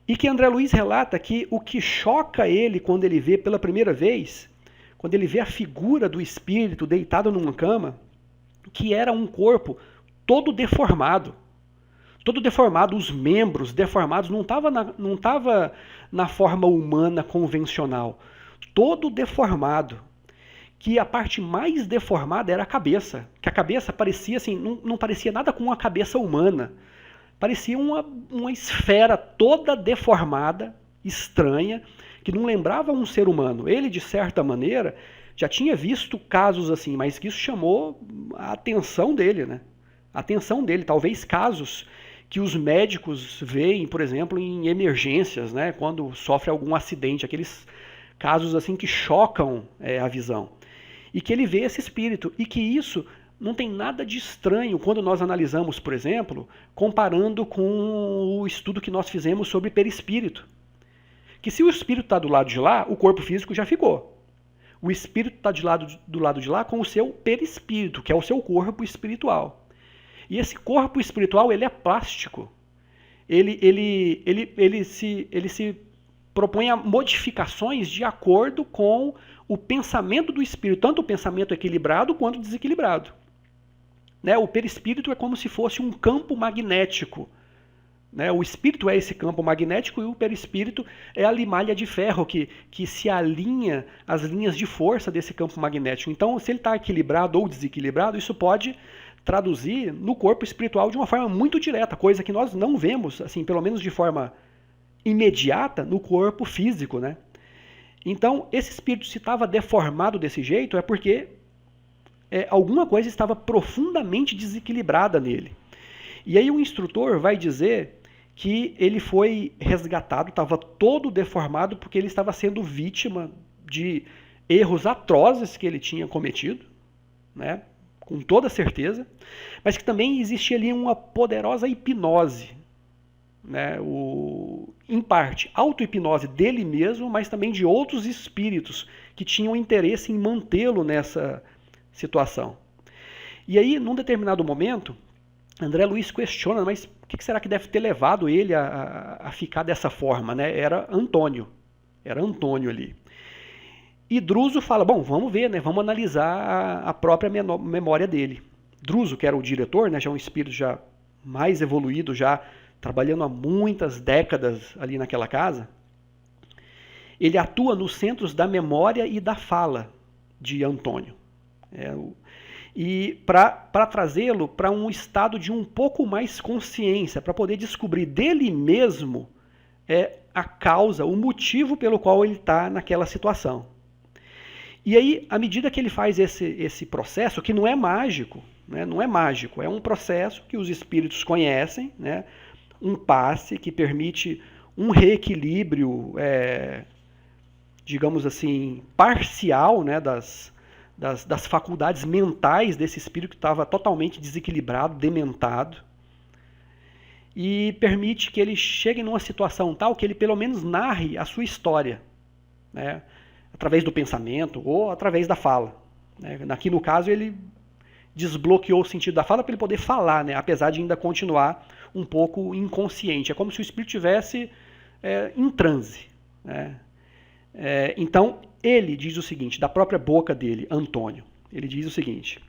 E que André Luiz relata que o que choca ele quando ele vê pela primeira vez, quando ele vê a figura do espírito deitado numa cama, que era um corpo todo deformado, os membros deformados, não estava na forma humana convencional, todo deformado, que a parte mais deformada era a cabeça, que a cabeça parecia assim, não parecia nada com uma cabeça humana, parecia uma esfera toda deformada, estranha, que não lembrava um ser humano. Ele, de certa maneira, já tinha visto casos assim, mas que isso chamou a atenção dele, A atenção dele, talvez casos que os médicos veem, por exemplo, em emergências, quando sofre algum acidente, aqueles casos assim que chocam a visão. E que ele vê esse espírito, e que isso não tem nada de estranho quando nós analisamos, por exemplo, comparando com o estudo que nós fizemos sobre perispírito. Que se o espírito está do lado de lá, o corpo físico já ficou. O espírito está do lado de lá com o seu perispírito, que é o seu corpo espiritual. E esse corpo espiritual, ele é plástico. Ele se propõe a modificações de acordo com o pensamento do espírito, tanto o pensamento equilibrado quanto desequilibrado. Né? O perispírito é como se fosse um campo magnético. Né? O espírito é esse campo magnético e o perispírito é a limalha de ferro que se alinha às linhas de força desse campo magnético. Então, se ele está equilibrado ou desequilibrado, isso pode traduzir no corpo espiritual de uma forma muito direta, coisa que nós não vemos, assim, pelo menos de forma imediata, no corpo físico. Né? Então, esse espírito, se estava deformado desse jeito, é porque alguma coisa estava profundamente desequilibrada nele. E aí o instrutor vai dizer que ele foi resgatado, estava todo deformado porque ele estava sendo vítima de erros atrozes que ele tinha cometido, né? Com toda certeza, mas que também existia ali uma poderosa hipnose, né? Em parte, auto-hipnose dele mesmo, mas também de outros espíritos que tinham interesse em mantê-lo nessa situação. E aí, num determinado momento, André Luiz questiona, mas o que será que deve ter levado ele a ficar dessa forma? Né? Era Antônio ali. E Druso fala, bom, vamos ver, né? Vamos analisar a própria memória dele. Druso, que era o diretor, né? Já um espírito já mais evoluído, já trabalhando há muitas décadas ali naquela casa, ele atua nos centros da memória e da fala de Antônio. E para trazê-lo para um estado de um pouco mais consciência, para poder descobrir dele mesmo a causa, o motivo pelo qual ele está naquela situação. E aí, à medida que ele faz esse processo, que não é mágico, né, não é mágico, é um processo que os espíritos conhecem, né, um passe que permite um reequilíbrio, digamos assim, parcial, né, das faculdades mentais desse espírito que estava totalmente desequilibrado, dementado, e permite que ele chegue numa situação tal que ele pelo menos narre a sua história, né, através do pensamento ou através da fala. Né. Aqui no caso ele desbloqueou o sentido da fala para ele poder falar, né, apesar de ainda continuar um pouco inconsciente. É como se o espírito estivesse em transe. Né. Então, ele diz o seguinte, da própria boca dele, Antônio, ele diz o seguinte,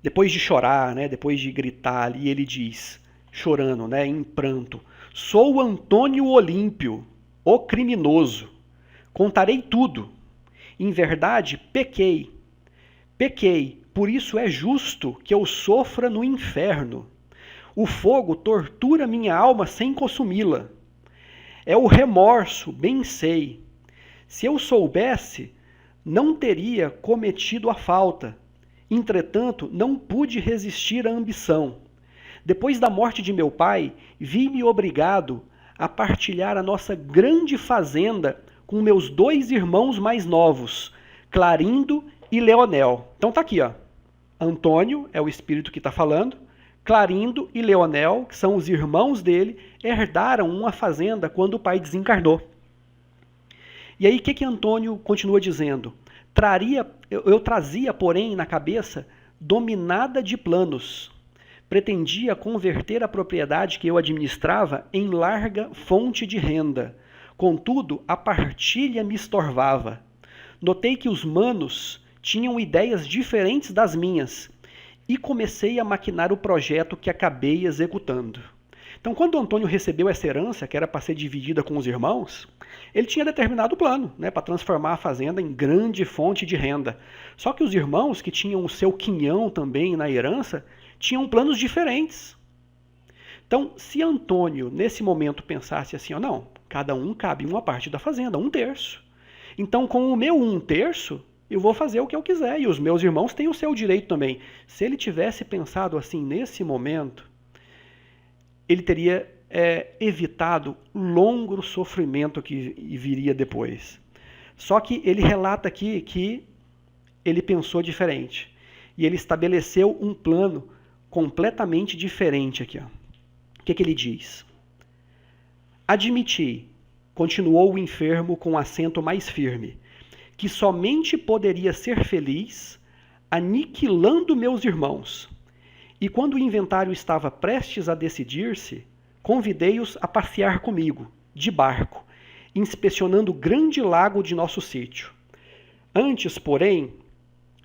depois de chorar, né, depois de gritar ali, ele diz, chorando, né, em pranto, sou Antônio Olímpio, o criminoso, contarei tudo, em verdade pequei, por isso é justo que eu sofra no inferno, o fogo tortura minha alma sem consumi-la, é o remorso, bem sei. Se eu soubesse, não teria cometido a falta. Entretanto, não pude resistir à ambição. Depois da morte de meu pai, vi-me obrigado a partilhar a nossa grande fazenda com meus 2 irmãos mais novos, Clarindo e Leonel. Então tá aqui, ó. Antônio é o espírito que está falando. Clarindo e Leonel, que são os irmãos dele, herdaram uma fazenda quando o pai desencarnou. E aí o que Antônio continua dizendo? Eu trazia, porém, na cabeça, dominada de planos. Pretendia converter a propriedade que eu administrava em larga fonte de renda. Contudo, a partilha me estorvava. Notei que os manos tinham ideias diferentes das minhas e comecei a maquinar o projeto que acabei executando. Então, quando Antônio recebeu essa herança, que era para ser dividida com os irmãos, ele tinha determinado o plano, né, para transformar a fazenda em grande fonte de renda. Só que os irmãos, que tinham o seu quinhão também na herança, tinham planos diferentes. Então, se Antônio, nesse momento, pensasse assim, não, cada um cabe uma parte da fazenda, 1/3. Então, com o meu 1/3, eu vou fazer o que eu quiser, e os meus irmãos têm o seu direito também. Se ele tivesse pensado assim nesse momento, ele teria evitado longo sofrimento que viria depois. Só que ele relata aqui que ele pensou diferente. E ele estabeleceu um plano completamente diferente aqui. Ó. O que ele diz? Admiti, continuou o enfermo com acento mais firme, que somente poderia ser feliz aniquilando meus irmãos. E quando o inventário estava prestes a decidir-se, convidei-os a passear comigo, de barco, inspecionando o grande lago de nosso sítio. Antes, porém,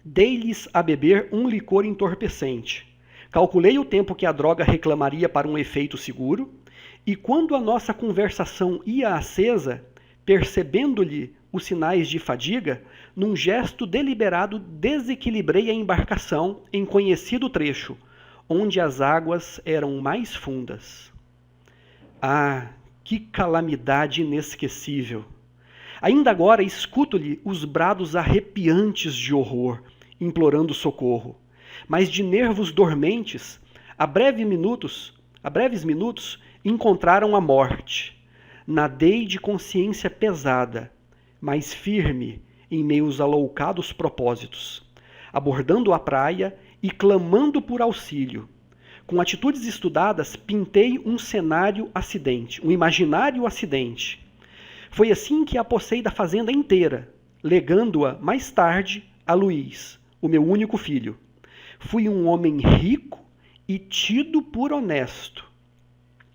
dei-lhes a beber um licor entorpecente. Calculei o tempo que a droga reclamaria para um efeito seguro, e quando a nossa conversação ia acesa, percebendo-lhe os sinais de fadiga, num gesto deliberado desequilibrei a embarcação em conhecido trecho, onde as águas eram mais fundas. Ah, que calamidade inesquecível! Ainda agora escuto-lhe os brados arrepiantes de horror, implorando socorro. Mas de nervos dormentes, a breves minutos, encontraram a morte. Nadei de consciência pesada, mas firme em meus aloucados propósitos, abordando a praia e clamando por auxílio. Com atitudes estudadas, pintei um cenário acidente, um imaginário acidente. Foi assim que a apossei da fazenda inteira, legando-a mais tarde a Luís, o meu único filho. Fui um homem rico e tido por honesto.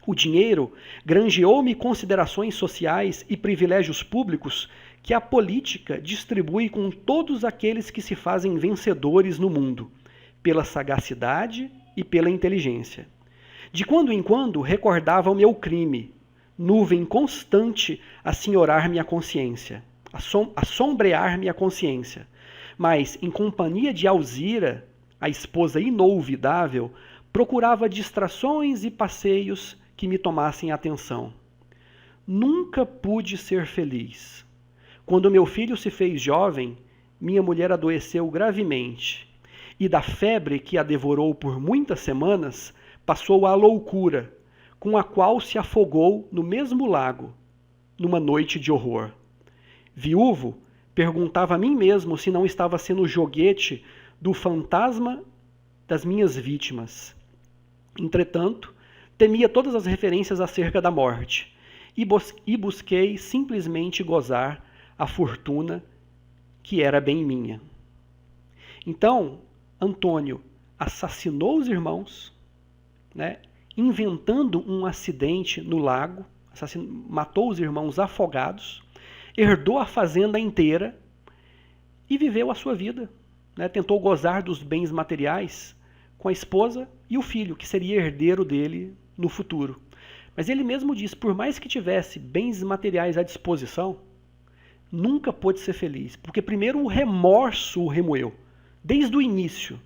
O dinheiro granjeou-me considerações sociais e privilégios públicos que a política distribui com todos aqueles que se fazem vencedores no mundo, pela sagacidade e pela inteligência. De quando em quando recordava o meu crime, nuvem constante a senhorar minha consciência, a sombrear minha consciência. Mas, em companhia de Alzira, a esposa inolvidável, procurava distrações e passeios que me tomassem atenção. Nunca pude ser feliz. Quando meu filho se fez jovem, minha mulher adoeceu gravemente, e da febre que a devorou por muitas semanas, passou à loucura, com a qual se afogou no mesmo lago, numa noite de horror. Viúvo, perguntava a mim mesmo se não estava sendo joguete do fantasma das minhas vítimas. Entretanto, temia todas as referências acerca da morte, e busquei simplesmente gozar a fortuna que era bem minha. Então, Antônio assassinou os irmãos, né, inventando um acidente no lago, matou os irmãos afogados, herdou a fazenda inteira e viveu a sua vida. Né, tentou gozar dos bens materiais com a esposa e o filho, que seria herdeiro dele no futuro. Mas ele mesmo disse, por mais que tivesse bens materiais à disposição, nunca pôde ser feliz, porque primeiro o remorso o remoeu, desde o início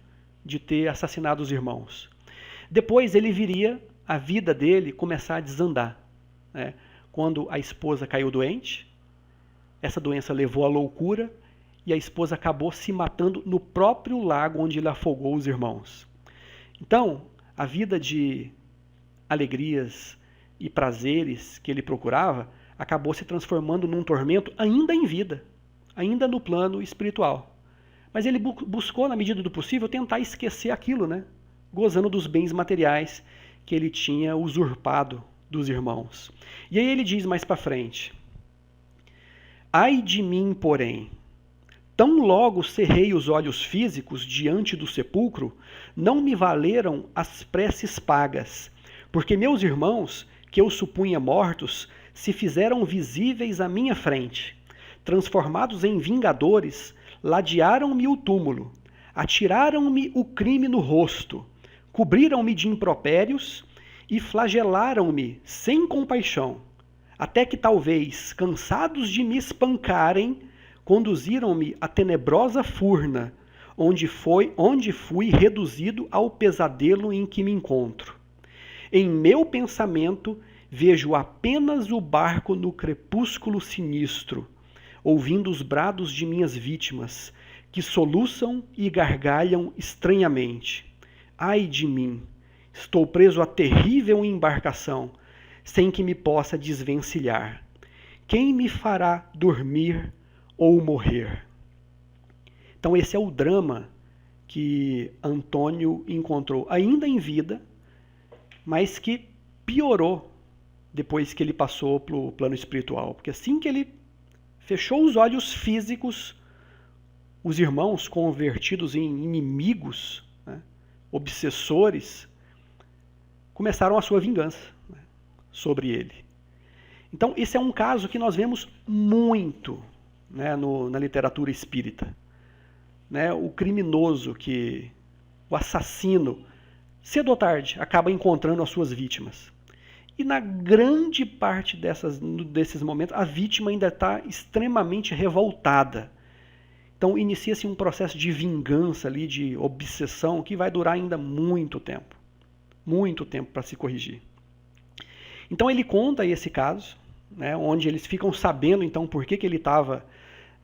de ter assassinado os irmãos. Depois ele viria a vida dele começar a desandar. Né? Quando a esposa caiu doente, essa doença levou à loucura e a esposa acabou se matando no próprio lago onde ele afogou os irmãos. Então, a vida de alegrias e prazeres que ele procurava acabou se transformando num tormento ainda em vida, ainda no plano espiritual. Mas ele buscou, na medida do possível, tentar esquecer aquilo, né? Gozando dos bens materiais que ele tinha usurpado dos irmãos. E aí ele diz mais para frente: ai de mim, porém, tão logo cerrei os olhos físicos diante do sepulcro, não me valeram as preces pagas, porque meus irmãos, que eu supunha mortos, se fizeram visíveis à minha frente. Transformados em vingadores, ladearam-me o túmulo, atiraram-me o crime no rosto, cobriram-me de impropérios e flagelaram-me sem compaixão, até que talvez, cansados de me espancarem, conduziram-me à tenebrosa furna, onde fui reduzido ao pesadelo em que me encontro. Em meu pensamento, vejo apenas o barco no crepúsculo sinistro, ouvindo os brados de minhas vítimas, que soluçam e gargalham estranhamente. Ai de mim! Estou preso à terrível embarcação, sem que me possa desvencilhar. Quem me fará dormir ou morrer? Então esse é o drama que Antônio encontrou ainda em vida, mas que piorou depois que ele passou para o plano espiritual. Porque assim que ele fechou os olhos físicos, os irmãos convertidos em inimigos, né, obsessores, começaram a sua vingança, né, sobre ele. Então, esse é um caso que nós vemos muito, né, na literatura espírita. Né, o criminoso, o assassino, cedo ou tarde, acaba encontrando as suas vítimas. E na grande parte desses momentos, a vítima ainda está extremamente revoltada. Então inicia-se um processo de vingança ali, de obsessão, que vai durar ainda muito tempo para se corrigir. Então ele conta esse caso, né, onde eles ficam sabendo então por que ele estava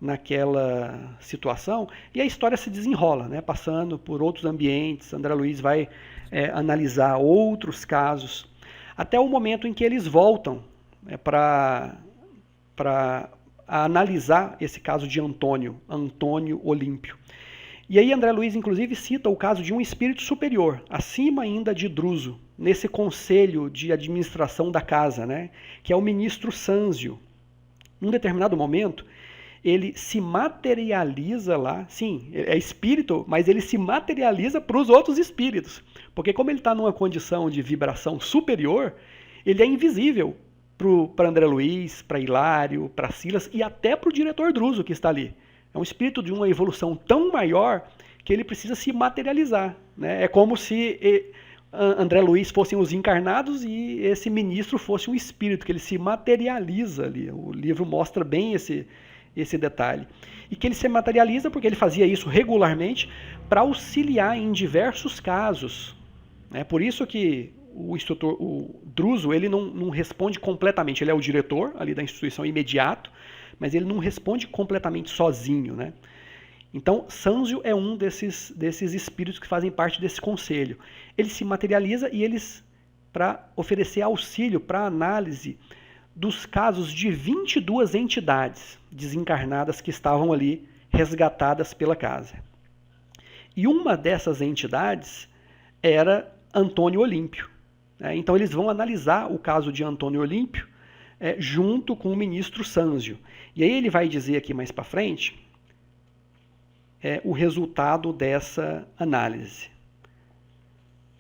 naquela situação, e a história se desenrola, né, passando por outros ambientes. André Luiz vai analisar outros casos, até o momento em que eles voltam para analisar esse caso de Antônio Olímpio. E aí André Luiz, inclusive, cita o caso de um espírito superior, acima ainda de Druso, nesse conselho de administração da casa, né, que é o ministro Sânzio. Num determinado momento, ele se materializa lá, sim, é espírito, mas ele se materializa para os outros espíritos. Porque como ele está numa condição de vibração superior, ele é invisível para André Luiz, para Hilário, para Silas e até para o diretor Druso que está ali. É um espírito de uma evolução tão maior que ele precisa se materializar. Né? É como se André Luiz fossem os encarnados e esse ministro fosse um espírito, que ele se materializa ali. O livro mostra bem esse detalhe. E que ele se materializa porque ele fazia isso regularmente para auxiliar em diversos casos. É por isso que o Druso, ele não responde completamente. Ele é o diretor ali da instituição imediato, mas ele não responde completamente sozinho. Né? Então, Sânzio é um desses espíritos que fazem parte desse conselho. Ele se materializa e eles, para oferecer auxílio para análise dos casos de 22 entidades desencarnadas que estavam ali resgatadas pela casa. E uma dessas entidades era Antônio Olímpio. Então eles vão analisar o caso de Antônio Olímpio junto com o ministro Sânzio. E aí ele vai dizer aqui mais para frente o resultado dessa análise.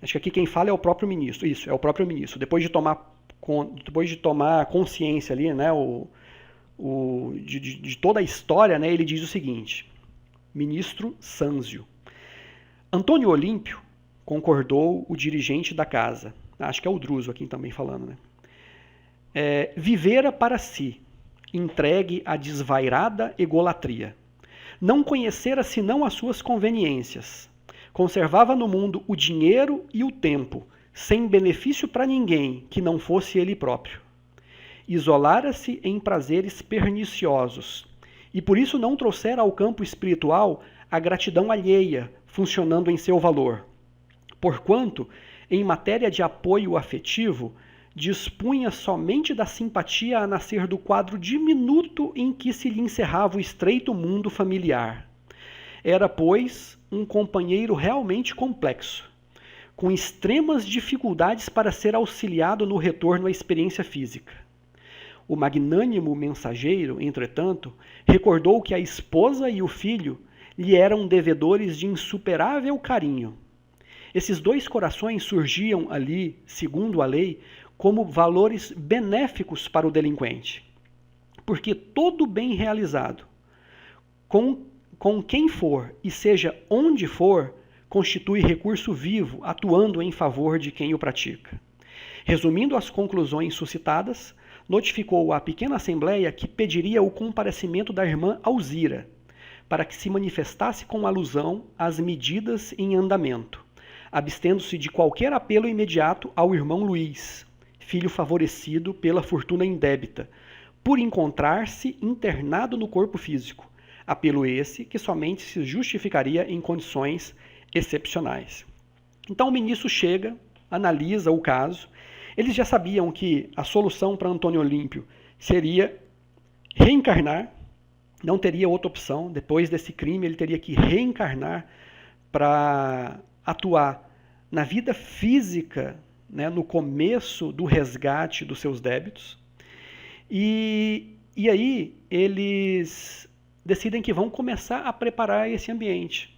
Acho que aqui quem fala é o próprio ministro. Isso, é o próprio ministro. Depois de tomar consciência ali, né, de toda a história, né, ele diz o seguinte: ministro Sânzio. Antônio Olímpio, concordou o dirigente da casa. Acho que é o Druso aqui também falando, né? Vivera para si, entregue à desvairada egolatria. Não conhecera senão as suas conveniências. Conservava no mundo o dinheiro e o tempo, sem benefício para ninguém que não fosse ele próprio. Isolara-se em prazeres perniciosos, e por isso não trouxera ao campo espiritual a gratidão alheia, funcionando em seu valor. Porquanto, em matéria de apoio afetivo, dispunha somente da simpatia a nascer do quadro diminuto em que se lhe encerrava o estreito mundo familiar. Era, pois, um companheiro realmente complexo, com extremas dificuldades para ser auxiliado no retorno à experiência física. O magnânimo mensageiro, entretanto, recordou que a esposa e o filho lhe eram devedores de insuperável carinho. Esses dois corações surgiam ali, segundo a lei, como valores benéficos para o delinquente. Porque todo bem realizado, com quem for e seja onde for, constitui recurso vivo, atuando em favor de quem o pratica. Resumindo as conclusões suscitadas, notificou à pequena assembleia que pediria o comparecimento da irmã Alzira, para que se manifestasse com alusão às medidas em andamento, abstendo-se de qualquer apelo imediato ao irmão Luís, filho favorecido pela fortuna indébita, por encontrar-se internado no corpo físico, apelo esse que somente se justificaria em condições excepcionais. Então o ministro chega, analisa o caso. Eles já sabiam que a solução para Antônio Olímpio seria reencarnar, não teria outra opção. Depois desse crime ele teria que reencarnar para atuar na vida física, né, no começo do resgate dos seus débitos. E aí eles decidem que vão começar a preparar esse ambiente.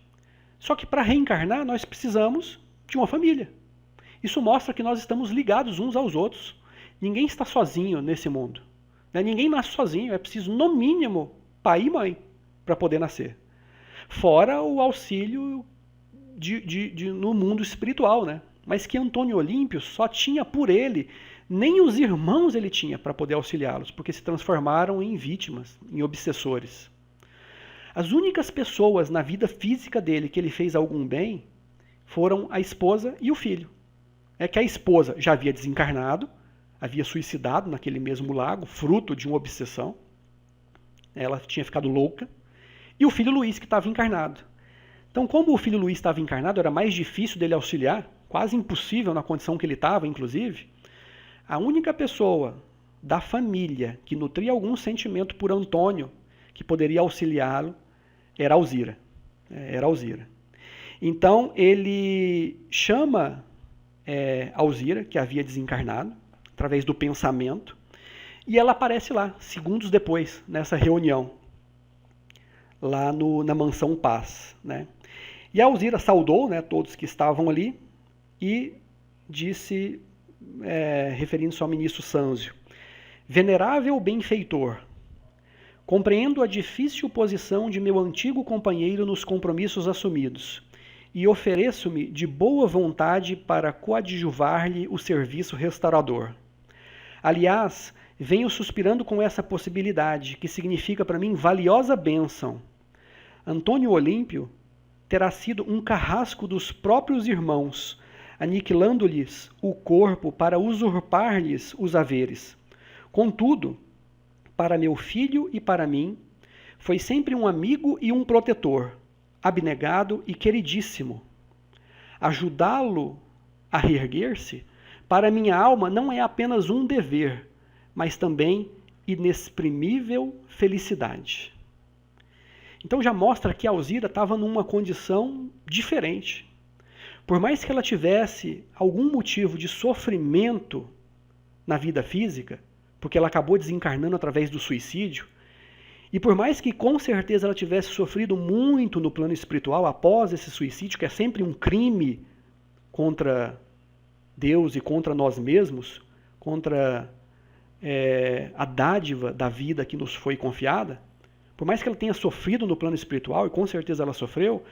Só que para reencarnar nós precisamos de uma família. Isso mostra que nós estamos ligados uns aos outros. Ninguém está sozinho nesse mundo. Né? Ninguém nasce sozinho, é preciso no mínimo pai e mãe para poder nascer. Fora o auxílio no mundo espiritual, né? Mas que Antônio Olímpio só tinha por ele, nem os irmãos ele tinha para poder auxiliá-los, porque se transformaram em vítimas, em obsessores. As únicas pessoas na vida física dele que ele fez algum bem foram a esposa e o filho. É que a esposa já havia desencarnado, havia suicidado naquele mesmo lago, fruto de uma obsessão. Ela tinha ficado louca. E o filho Luiz, que estava encarnado. Então, como o filho Luiz estava encarnado, era mais difícil dele auxiliar, quase impossível na condição que ele estava, inclusive. A única pessoa da família que nutria algum sentimento por Antônio, que poderia auxiliá-lo, era Alzira. Então, ele chama Alzira, que havia desencarnado, através do pensamento, e ela aparece lá, segundos depois, nessa reunião, lá na Mansão Paz. Né? E a Alzira saudou, né, todos que estavam ali e disse, referindo-se ao ministro Sânzio: Venerável benfeitor, compreendo a difícil posição de meu antigo companheiro nos compromissos assumidos e ofereço-me de boa vontade para coadjuvar-lhe o serviço restaurador. Aliás, venho suspirando com essa possibilidade, que significa para mim valiosa bênção. Antônio Olímpio terá sido um carrasco dos próprios irmãos, aniquilando-lhes o corpo para usurpar-lhes os haveres. Contudo, para meu filho e para mim, foi sempre um amigo e um protetor, abnegado e queridíssimo. Ajudá-lo a reerguer-se, para minha alma não é apenas um dever, mas também inexprimível felicidade. Então já mostra que a Alzira estava numa condição diferente. Por mais que ela tivesse algum motivo de sofrimento na vida física, porque ela acabou desencarnando através do suicídio, e por mais que com certeza ela tivesse sofrido muito no plano espiritual após esse suicídio, que é sempre um crime contra Deus e contra nós mesmos, contra a dádiva da vida que nos foi confiada, por mais que ela tenha sofrido no plano espiritual, e com certeza ela sofreu,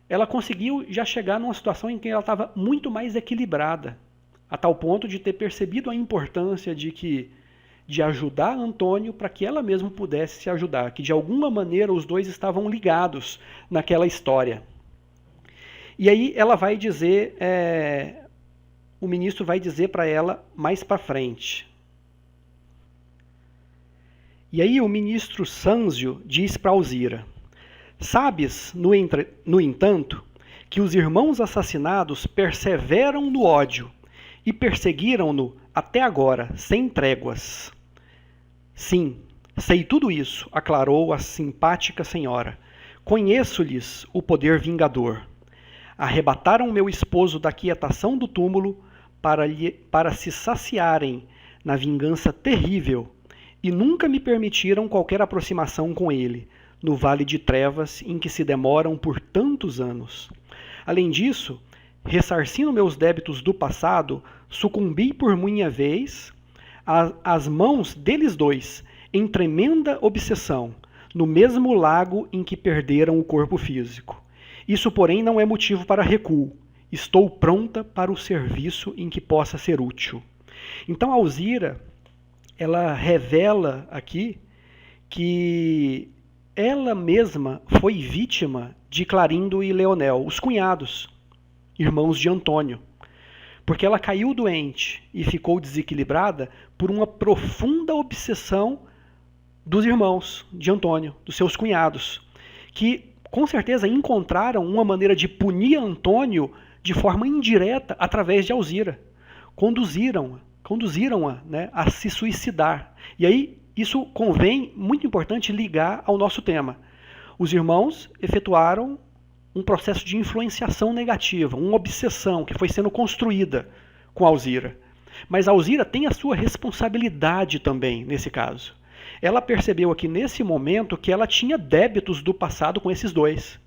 ela conseguiu já chegar numa situação em que ela estava muito mais equilibrada, a tal ponto de ter percebido a importância de ajudar Antônio para que ela mesma pudesse se ajudar, que de alguma maneira os dois estavam ligados naquela história. E aí ela vai dizer, o ministro vai dizer para ela mais para frente. E aí o ministro Sânzio diz para Alzira: Sabes, no entanto, que os irmãos assassinados perseveram no ódio e perseguiram-no até agora, sem tréguas. Sim, sei tudo isso, aclarou a simpática senhora. Conheço-lhes o poder vingador. Arrebataram meu esposo da quietação do túmulo para se saciarem na vingança terrível e nunca me permitiram qualquer aproximação com ele, no vale de trevas em que se demoram por tantos anos. Além disso, ressarcindo meus débitos do passado, sucumbi por minha vez às mãos deles dois, em tremenda obsessão, no mesmo lago em que perderam o corpo físico. Isso, porém, não é motivo para recuo. Estou pronta para o serviço em que possa ser útil. Então, Alzira, ela revela aqui que ela mesma foi vítima de Clarindo e Leonel, os cunhados, irmãos de Antônio, porque ela caiu doente e ficou desequilibrada por uma profunda obsessão dos irmãos de Antônio, dos seus cunhados, que com certeza encontraram uma maneira de punir Antônio de forma indireta através de Alzira. Conduziram-a, né, a se suicidar. E aí isso convém, muito importante, ligar ao nosso tema. Os irmãos efetuaram um processo de influenciação negativa, uma obsessão que foi sendo construída com Alzira. Mas Alzira tem a sua responsabilidade também nesse caso. Ela percebeu aqui nesse momento que ela tinha débitos do passado com esses dois.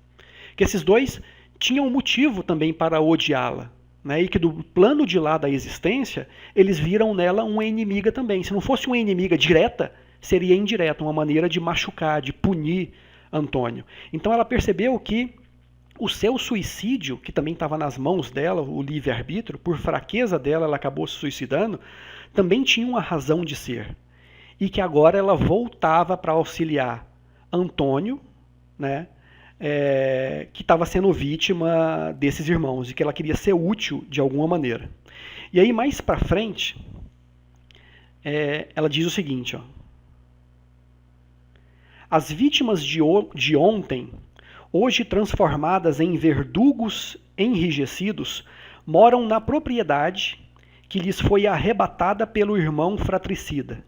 Que esses dois tinham um motivo também para odiá-la. Né? E que do plano de lá da existência, eles viram nela uma inimiga também. Se não fosse uma inimiga direta, seria indireta, uma maneira de machucar, de punir Antônio. Então ela percebeu que o seu suicídio, que também estava nas mãos dela, o livre-arbítrio, por fraqueza dela, ela acabou se suicidando, também tinha uma razão de ser. E que agora ela voltava para auxiliar Antônio, né, que estava sendo vítima desses irmãos, e que ela queria ser útil de alguma maneira. E aí, mais para frente, ela diz o seguinte, ó, as vítimas de ontem, hoje transformadas em verdugos enrijecidos, moram na propriedade que lhes foi arrebatada pelo irmão fratricida,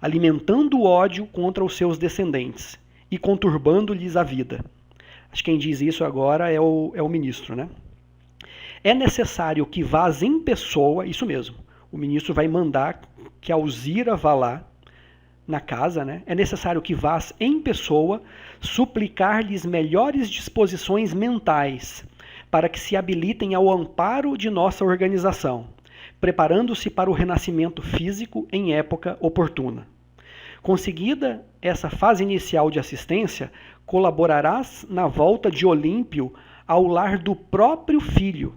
alimentando o ódio contra os seus descendentes e conturbando-lhes a vida. Acho que quem diz isso agora é o ministro, né? É necessário que vás em pessoa, isso mesmo, o ministro vai mandar que Alzira vá lá na casa, né? É necessário que vás em pessoa suplicar-lhes melhores disposições mentais para que se habilitem ao amparo de nossa organização, preparando-se para o renascimento físico em época oportuna. Conseguida essa fase inicial de assistência, colaborarás na volta de Olímpio ao lar do próprio filho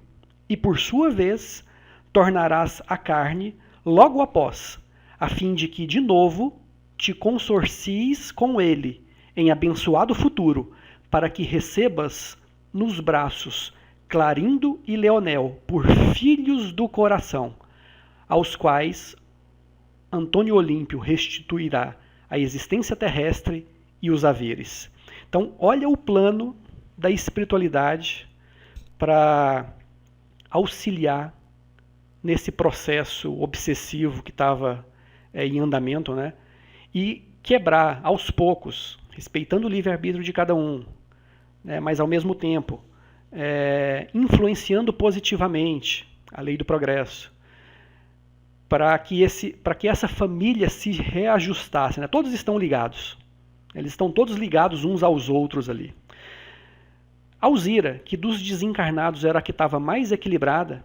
e, por sua vez, tornarás a carne logo após, a fim de que, de novo, te consorcies com ele em abençoado futuro, para que recebas nos braços Clarindo e Leonel por filhos do coração, aos quais Antônio Olímpio restituirá a existência terrestre e os haveres. Então, olha o plano da espiritualidade para auxiliar nesse processo obsessivo que estava em andamento, né? E quebrar aos poucos, respeitando o livre-arbítrio de cada um, né? Mas ao mesmo tempo influenciando positivamente a lei do progresso, para que essa família se reajustasse, né? Todos estão ligados, eles estão todos ligados uns aos outros ali. Alzira, que dos desencarnados era a que estava mais equilibrada,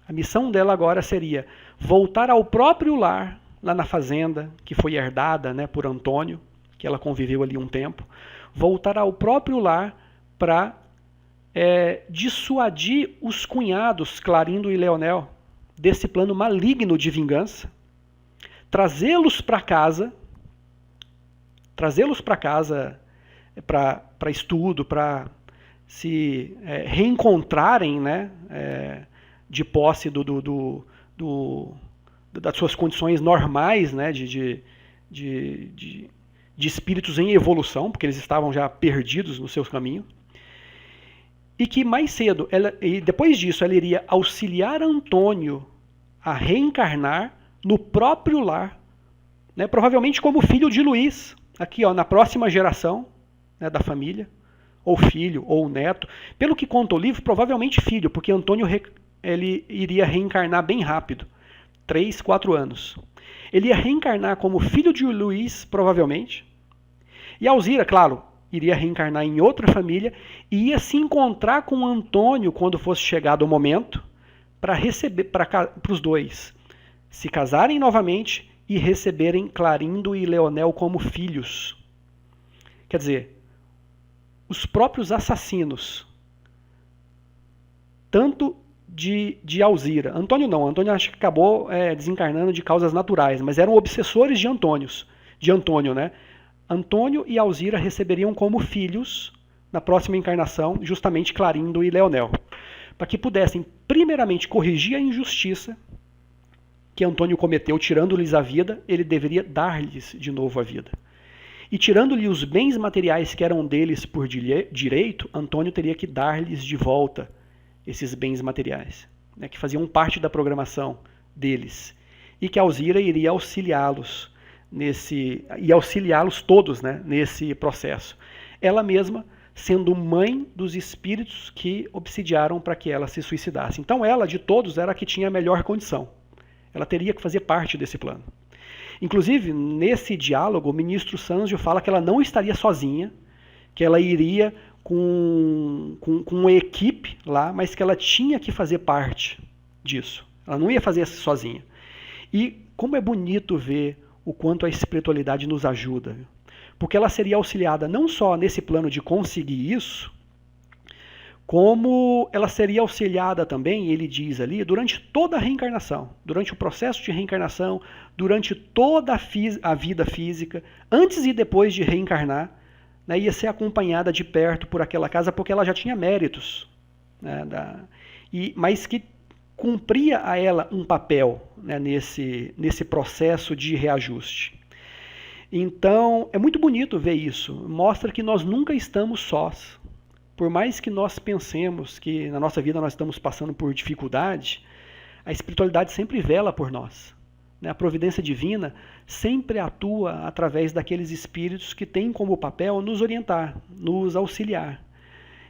a missão dela agora seria voltar ao próprio lar, lá na fazenda, que foi herdada, né, por Antônio, que ela conviveu ali um tempo, voltar ao próprio lar para dissuadir os cunhados Clarindo e Leonel desse plano maligno de vingança, trazê-los para casa para estudo, para se reencontrarem, né, de posse das suas condições normais, né, de espíritos em evolução, porque eles estavam já perdidos no seu caminho. E que mais cedo, e depois disso, ela iria auxiliar Antônio a reencarnar no próprio lar, né, provavelmente como filho de Luís, aqui ó, na próxima geração, né, da família, ou filho, ou neto. Pelo que conta o livro, provavelmente filho, porque Antônio ele iria reencarnar bem rápido, 3, 4 anos. Ele ia reencarnar como filho de Luís, provavelmente, e Alzira, claro, iria reencarnar em outra família e ia se encontrar com Antônio quando fosse chegado o momento para receber para os dois se casarem novamente e receberem Clarindo e Leonel como filhos. Quer dizer, os próprios assassinos, tanto de Alzira. Antônio não, Antônio acho que acabou desencarnando de causas naturais, mas eram obsessores de Antônio, né? Antônio e Alzira receberiam como filhos, na próxima encarnação, justamente Clarindo e Leonel, para que pudessem, primeiramente, corrigir a injustiça que Antônio cometeu, tirando-lhes a vida, ele deveria dar-lhes de novo a vida. E tirando-lhe os bens materiais que eram deles por direito, Antônio teria que dar-lhes de volta esses bens materiais, né, que faziam parte da programação deles, e que Alzira iria auxiliá-los todos, né, nesse processo. Ela mesma sendo mãe dos espíritos que obsidiaram para que ela se suicidasse. Então ela, de todos, era a que tinha a melhor condição. Ela teria que fazer parte desse plano. Inclusive, nesse diálogo, o ministro Sanzio fala que ela não estaria sozinha, que ela iria com uma equipe lá, mas que ela tinha que fazer parte disso. Ela não ia fazer isso sozinha. E como é bonito ver o quanto a espiritualidade nos ajuda. Porque ela seria auxiliada não só nesse plano de conseguir isso, como ela seria auxiliada também, ele diz ali, durante toda a reencarnação, durante o processo de reencarnação, durante toda a vida física, antes e depois de reencarnar, né, ia ser acompanhada de perto por aquela casa, porque ela já tinha méritos, né, mas que cumpria a ela um papel, né, nesse processo de reajuste. Então, é muito bonito ver isso. Mostra que nós nunca estamos sós. Por mais que nós pensemos que na nossa vida nós estamos passando por dificuldade, a espiritualidade sempre vela por nós. A providência divina sempre atua através daqueles espíritos que têm como papel nos orientar, nos auxiliar.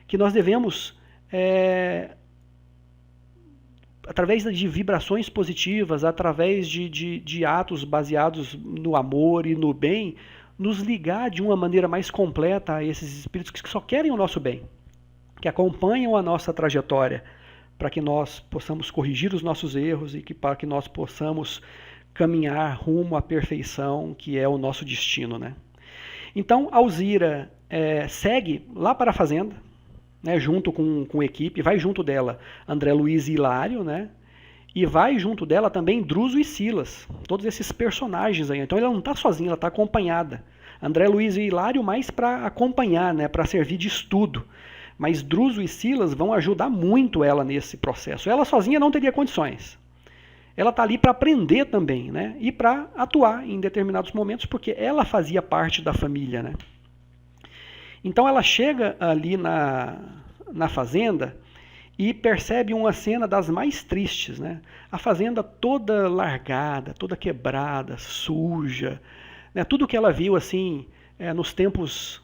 Que nós devemos, através de vibrações positivas, através de atos baseados no amor e no bem, nos ligar de uma maneira mais completa a esses espíritos que só querem o nosso bem, que acompanham a nossa trajetória, para que nós possamos corrigir os nossos erros e para que nós possamos caminhar rumo à perfeição, que é o nosso destino, né? Então, Alzira segue lá para a fazenda, né, junto com a equipe, vai junto dela André Luiz e Hilário, né? E vai junto dela também Druso e Silas, todos esses personagens aí. Então ela não está sozinha, ela está acompanhada. André Luiz e Hilário mais para acompanhar, né, para servir de estudo. Mas Druso e Silas vão ajudar muito ela nesse processo. Ela sozinha não teria condições. Ela está ali para aprender também, né? E para atuar em determinados momentos, porque ela fazia parte da família, né? Então ela chega ali na fazenda e percebe uma cena das mais tristes, né? A fazenda toda largada, toda quebrada, suja, né? Tudo que ela viu assim nos tempos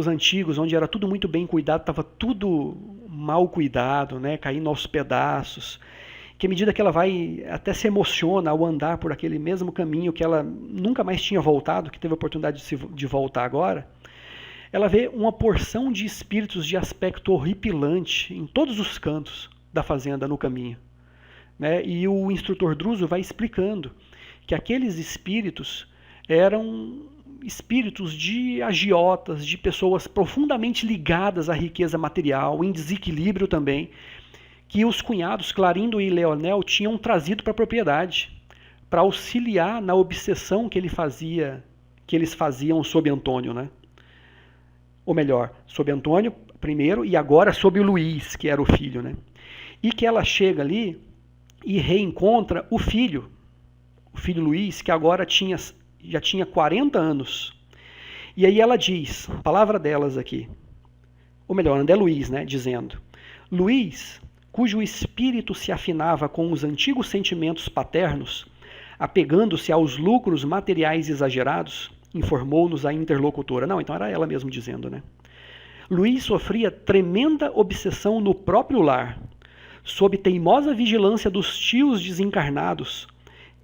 antigos, onde era tudo muito bem cuidado, estava tudo mal cuidado, né? Caindo aos pedaços. Que à medida que ela vai, até se emociona ao andar por aquele mesmo caminho que ela nunca mais tinha voltado, que teve a oportunidade de voltar agora, ela vê uma porção de espíritos de aspecto horripilante em todos os cantos da fazenda no caminho, né? E o instrutor Druso vai explicando que aqueles espíritos eram espíritos de agiotas, de pessoas profundamente ligadas à riqueza material, em desequilíbrio também, que os cunhados Clarindo e Leonel tinham trazido para a propriedade, para auxiliar na obsessão que eles faziam sobre Antônio, né? Ou melhor, sobre Antônio primeiro e agora sobre o Luiz, que era o filho, né? E que ela chega ali e reencontra o filho Luiz, que agora já tinha 40 anos. E aí ela diz, palavra delas aqui, ou melhor, André Luiz, né, dizendo: Luiz, cujo espírito se afinava com os antigos sentimentos paternos, apegando-se aos lucros materiais exagerados, informou-nos a interlocutora. Não, então era ela mesmo dizendo, né? Luiz sofria tremenda obsessão no próprio lar, sob teimosa vigilância dos tios desencarnados,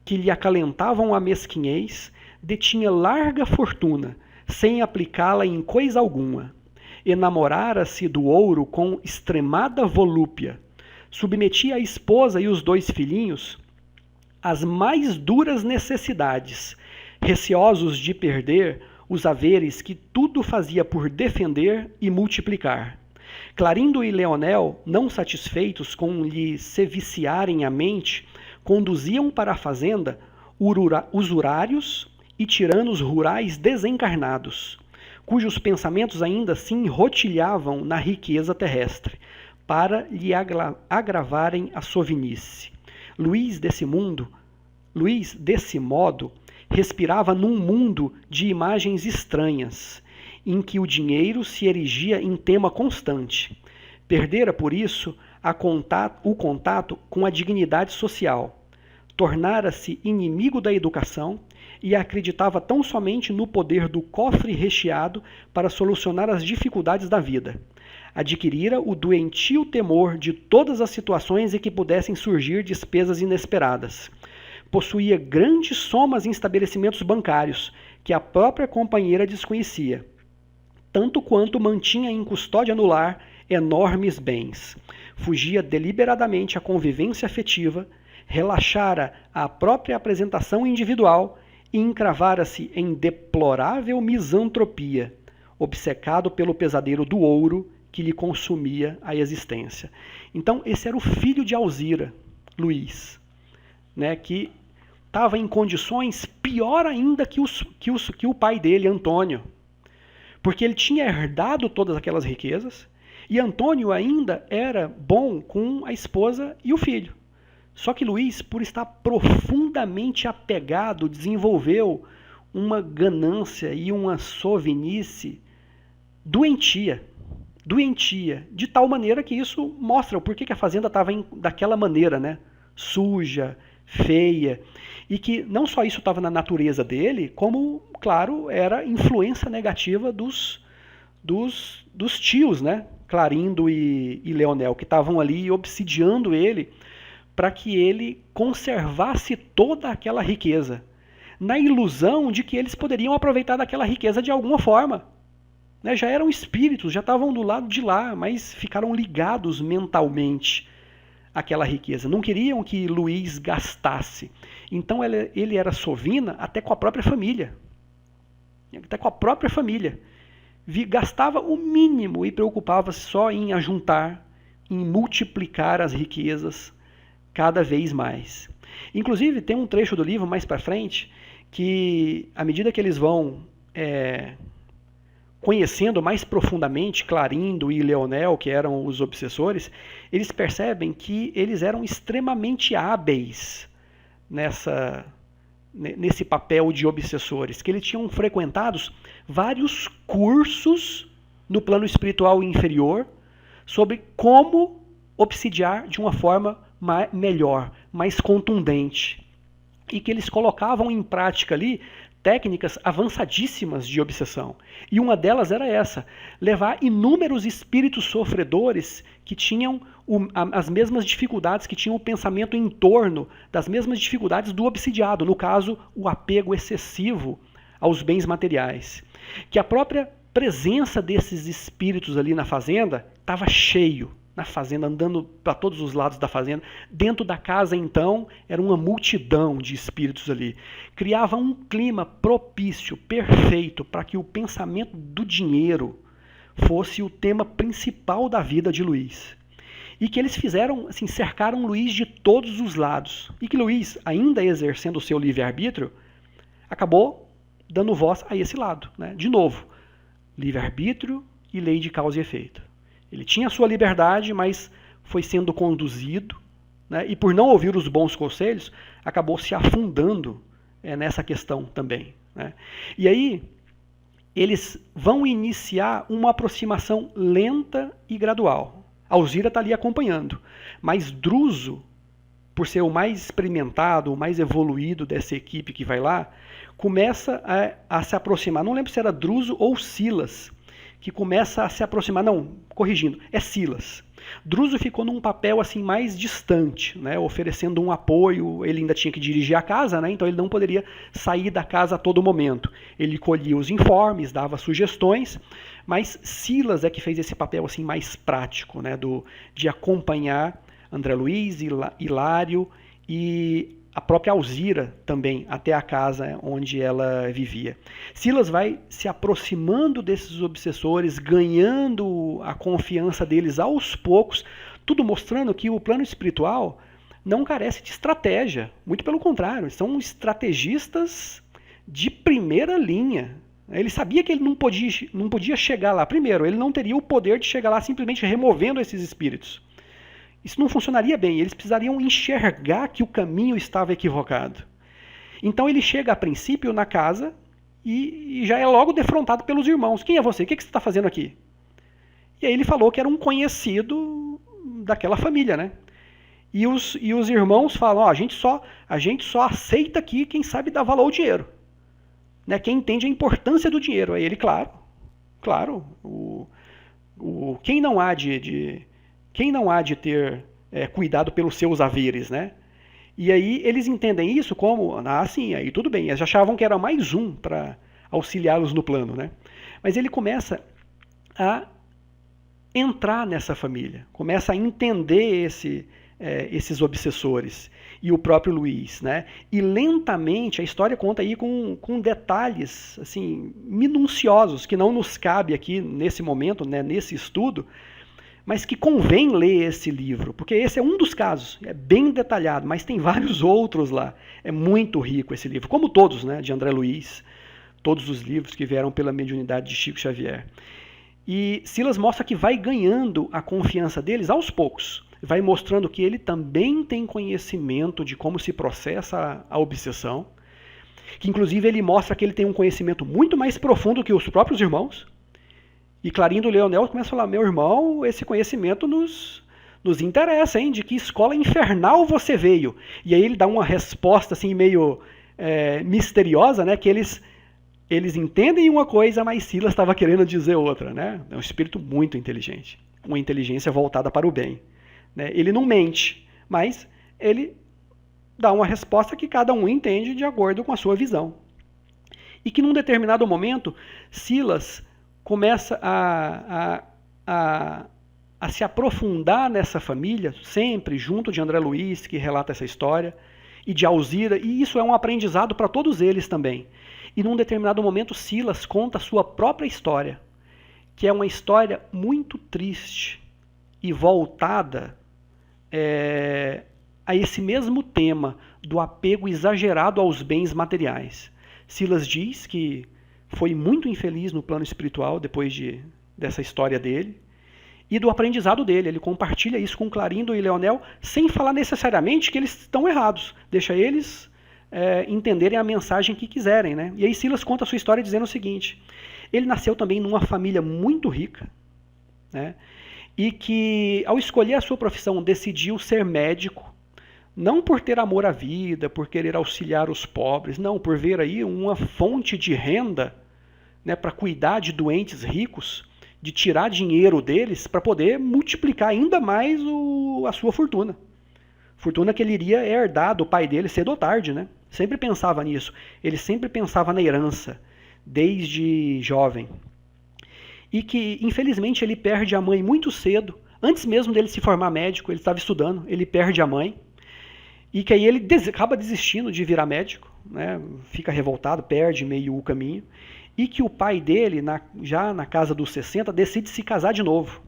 que lhe acalentavam a mesquinhez, detinha larga fortuna, sem aplicá-la em coisa alguma. Enamorara-se do ouro com extremada volúpia, submetia a esposa e os 2 filhinhos às mais duras necessidades, receosos de perder os haveres que tudo fazia por defender e multiplicar. Clarindo e Leonel, não satisfeitos com lhe se viciarem a mente, conduziam para a fazenda usurários e tiranos rurais desencarnados, cujos pensamentos ainda se enrotilhavam na riqueza terrestre, para lhe agravarem a sovinice. Luiz, desse modo, respirava num mundo de imagens estranhas, em que o dinheiro se erigia em tema constante. Perdera, por isso, o contato com a dignidade social. tornara-se inimigo da educação e acreditava tão somente no poder do cofre recheado para solucionar as dificuldades da vida. Adquirira o doentio temor de todas as situações em que pudessem surgir despesas inesperadas. Possuía grandes somas em estabelecimentos bancários, que a própria companheira desconhecia, tanto quanto mantinha em custódia no lar enormes bens. Fugia deliberadamente à convivência afetiva, relaxara a própria apresentação individual e encravara-se em deplorável misantropia, obcecado pelo pesadelo do ouro que lhe consumia a existência. Então, esse era o filho de Alzira, Luís, né, que estava em condições pior ainda que o pai dele, Antônio, porque ele tinha herdado todas aquelas riquezas e Antônio ainda era bom com a esposa e o filho. Só que Luís, por estar profundamente apegado, desenvolveu uma ganância e uma sovinice doentia, de tal maneira que isso mostra o porquê que a fazenda estava daquela maneira, né? Suja, feia, e que não só isso estava na natureza dele, como, claro, era influência negativa dos tios, né? Clarindo e Leonel, que estavam ali obsidiando ele para que ele conservasse toda aquela riqueza, na ilusão de que eles poderiam aproveitar daquela riqueza de alguma forma. Né? Já eram espíritos, já estavam do lado de lá, mas ficaram ligados mentalmente àquela riqueza. Não queriam que Luís gastasse. Então ele era sovina até com a própria família. Até com a própria família. Gastava o mínimo e preocupava-se só em ajuntar, em multiplicar as riquezas cada vez mais. Inclusive, tem um trecho do livro mais para frente que, à medida que eles vão conhecendo mais profundamente Clarindo e Leonel, que eram os obsessores, eles percebem que eles eram extremamente hábeis nesse papel de obsessores, que eles tinham frequentado vários cursos no plano espiritual inferior sobre como obsidiar de uma forma melhor, mais contundente, e que eles colocavam em prática ali técnicas avançadíssimas de obsessão. E uma delas era essa, levar inúmeros espíritos sofredores que tinham as mesmas dificuldades, que tinham o pensamento em torno das mesmas dificuldades do obsidiado, no caso, o apego excessivo aos bens materiais. Que a própria presença desses espíritos ali na fazenda estava cheio, na fazenda, andando para todos os lados da fazenda. Dentro da casa, então, era uma multidão de espíritos ali. Criava um clima propício, perfeito, para que o pensamento do dinheiro fosse o tema principal da vida de Luís. E que eles fizeram, assim, cercaram Luís de todos os lados. E que Luís, ainda exercendo o seu livre-arbítrio, acabou dando voz a esse lado. Né? De novo, livre-arbítrio e lei de causa e efeito. Ele tinha a sua liberdade, mas foi sendo conduzido, né? E por não ouvir os bons conselhos, acabou se afundando nessa questão também. Né? E aí, eles vão iniciar uma aproximação lenta e gradual. Alzira está ali acompanhando, mas Druso, por ser o mais experimentado, o mais evoluído dessa equipe que vai lá, começa a se aproximar. Não lembro se era Druso ou Silas, que começa a se aproximar, não, corrigindo, é Silas. Druso ficou num papel assim mais distante, né, oferecendo um apoio. Ele ainda tinha que dirigir a casa, né, então ele não poderia sair da casa a todo momento. Ele colhia os informes, dava sugestões, mas Silas é que fez esse papel assim mais prático, né, de acompanhar André Luiz, Hilário e a própria Alzira também, até a casa onde ela vivia. Silas vai se aproximando desses obsessores, ganhando a confiança deles aos poucos, tudo mostrando que o plano espiritual não carece de estratégia. Muito pelo contrário, são estrategistas de primeira linha. Ele sabia que ele não podia chegar lá. Primeiro, ele não teria o poder de chegar lá simplesmente removendo esses espíritos. Isso não funcionaria bem, eles precisariam enxergar que o caminho estava equivocado. Então ele chega a princípio na casa e já é logo defrontado pelos irmãos. Quem é você? O que você está fazendo aqui? E aí ele falou que era um conhecido daquela família, né? E os irmãos falam, ó, a gente só aceita aqui quem sabe dar valor ao dinheiro. Né? Quem entende a importância do dinheiro. Aí ele, claro, quem não há de ter cuidado pelos seus haveres, né? E aí eles entendem isso como, sim, aí tudo bem. Eles achavam que era mais um para auxiliá-los no plano, né? Mas ele começa a entrar nessa família, começa a entender esses obsessores e o próprio Luiz, né? E lentamente a história conta aí com detalhes assim minuciosos que não nos cabe aqui nesse momento, né, nesse estudo, mas que convém ler esse livro, porque esse é um dos casos, é bem detalhado, mas tem vários outros lá. É muito rico esse livro, como todos, né, de André Luiz, todos os livros que vieram pela mediunidade de Chico Xavier. E Silas mostra que vai ganhando a confiança deles aos poucos. Vai mostrando que ele também tem conhecimento de como se processa a obsessão, que inclusive ele mostra que ele tem um conhecimento muito mais profundo que os próprios irmãos. E Clarindo Leonel começa a falar, meu irmão, esse conhecimento nos interessa, hein? De que escola infernal você veio? E aí ele dá uma resposta assim meio misteriosa, né? Que eles entendem uma coisa, mas Silas estava querendo dizer outra, né? É um espírito muito inteligente, uma inteligência voltada para o bem. Né? Ele não mente, mas ele dá uma resposta que cada um entende de acordo com a sua visão. E que num determinado momento, Silas começa a se aprofundar nessa família, sempre junto de André Luiz, que relata essa história, e de Alzira, e isso é um aprendizado para todos eles também. E num determinado momento, Silas conta a sua própria história, que é uma história muito triste e voltada a esse mesmo tema do apego exagerado aos bens materiais. Silas diz que foi muito infeliz no plano espiritual depois dessa história dele e do aprendizado dele. Ele compartilha isso com Clarindo e Leonel sem falar necessariamente que eles estão errados. Deixa eles entenderem a mensagem que quiserem. Né? E aí Silas conta a sua história dizendo o seguinte, ele nasceu também numa família muito rica, né? E que ao escolher a sua profissão decidiu ser médico, não por ter amor à vida, por querer auxiliar os pobres, não, por ver aí uma fonte de renda, né, para cuidar de doentes ricos, de tirar dinheiro deles para poder multiplicar ainda mais a sua fortuna. Fortuna que ele iria herdar do pai dele cedo ou tarde, né? Sempre pensava nisso. Ele sempre pensava na herança, desde jovem. E que, infelizmente, ele perde a mãe muito cedo. Antes mesmo dele se formar médico, ele estava estudando, ele perde a mãe. E que aí ele acaba desistindo de virar médico, né? Fica revoltado, perde meio o caminho. E que o pai dele, já na casa dos 60, decide se casar de novo.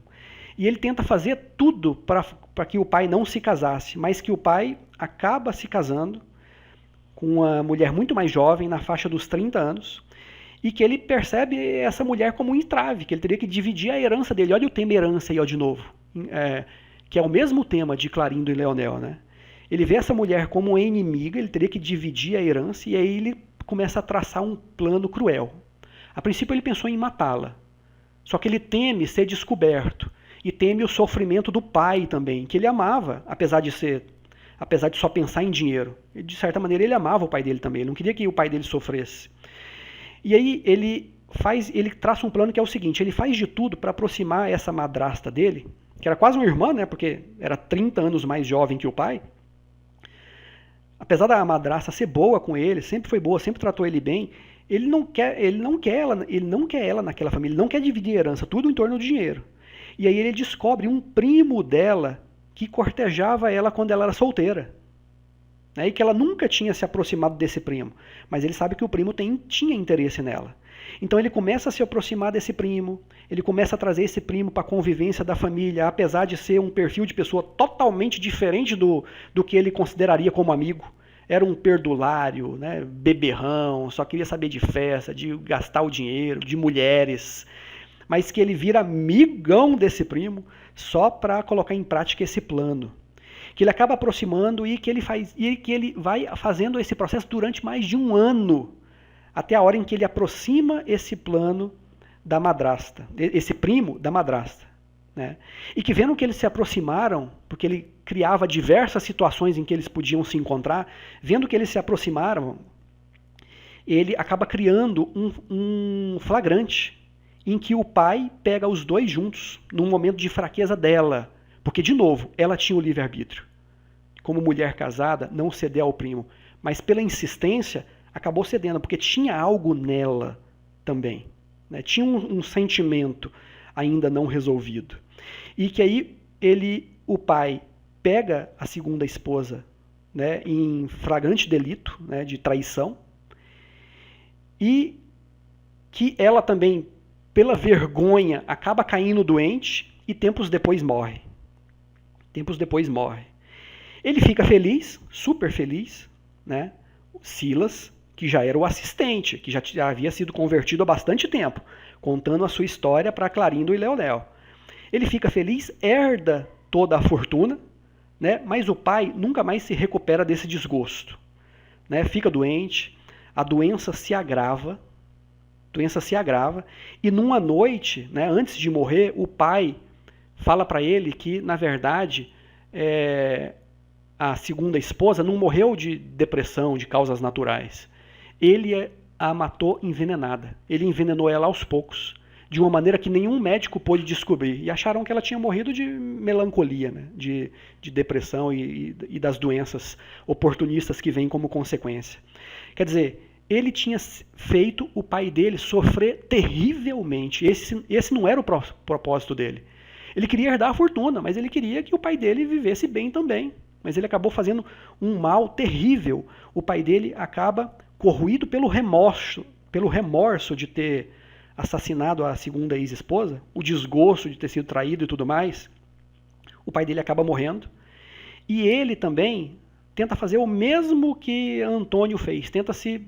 E ele tenta fazer tudo para que o pai não se casasse, mas que o pai acaba se casando com uma mulher muito mais jovem, na faixa dos 30 anos, e que ele percebe essa mulher como um entrave, que ele teria que dividir a herança dele. Olha o tema herança aí, ó, de novo, que é o mesmo tema de Clarindo e Leonel, né? Ele vê essa mulher como uma inimiga, ele teria que dividir a herança, e aí ele começa a traçar um plano cruel. A princípio ele pensou em matá-la, só que ele teme ser descoberto, e teme o sofrimento do pai também, que ele amava, apesar de só pensar em dinheiro. De certa maneira ele amava o pai dele também, ele não queria que o pai dele sofresse. E aí ele traça um plano que é o seguinte, ele faz de tudo para aproximar essa madrasta dele, que era quase uma irmã, né, porque era 30 anos mais jovem que o pai. Apesar da madrasta ser boa com ele, sempre foi boa, sempre tratou ele bem, ele não quer ela naquela família, ele não quer dividir a herança, tudo em torno do dinheiro. E aí ele descobre um primo dela que cortejava ela quando ela era solteira. E que ela nunca tinha se aproximado desse primo, mas ele sabe que o primo tinha interesse nela. Então ele começa a se aproximar desse primo, ele começa a trazer esse primo para a convivência da família, apesar de ser um perfil de pessoa totalmente diferente do que ele consideraria como amigo. Era um perdulário, né, beberrão, só queria saber de festa, de gastar o dinheiro, de mulheres, mas que ele vira amigão desse primo só para colocar em prática esse plano. Que ele acaba aproximando e que ele vai fazendo esse processo durante mais de um ano, até a hora em que ele aproxima esse plano da madrasta, esse primo da madrasta. né? E que vendo que eles se aproximaram, porque ele criava diversas situações em que eles podiam se encontrar, vendo que eles se aproximaram, ele acaba criando um flagrante em que o pai pega os dois juntos num momento de fraqueza dela, porque, de novo, ela tinha o livre-arbítrio. Como mulher casada, não ceder ao primo, mas pela insistência, acabou cedendo, porque tinha algo nela também, né? Tinha um sentimento ainda não resolvido. E que aí o pai pega a segunda esposa, né, em flagrante delito, né, de traição, e que ela também, pela vergonha, acaba caindo doente e tempos depois morre. Ele fica feliz, super feliz, né? Silas, que já era o assistente, que já havia sido convertido há bastante tempo, contando a sua história para Clarindo e Leonel. Ele fica feliz, herda toda a fortuna, né? Mas o pai nunca mais se recupera desse desgosto, né? Fica doente, a doença se agrava, e numa noite, né, antes de morrer, o pai fala para ele que, na verdade, a segunda esposa não morreu de depressão, de causas naturais. Ele a matou envenenada. Ele envenenou ela aos poucos, de uma maneira que nenhum médico pôde descobrir. E acharam que ela tinha morrido de melancolia, né? de depressão e das doenças oportunistas que vêm como consequência. Quer dizer, ele tinha feito o pai dele sofrer terrivelmente. Esse não era o propósito dele. Ele queria herdar a fortuna, mas ele queria que o pai dele vivesse bem também. Mas ele acabou fazendo um mal terrível. O pai dele acaba corroído pelo remorso de ter assassinado a segunda ex-esposa, o desgosto de ter sido traído e tudo mais. O pai dele acaba morrendo. E ele também tenta fazer o mesmo que Antônio fez. Tenta se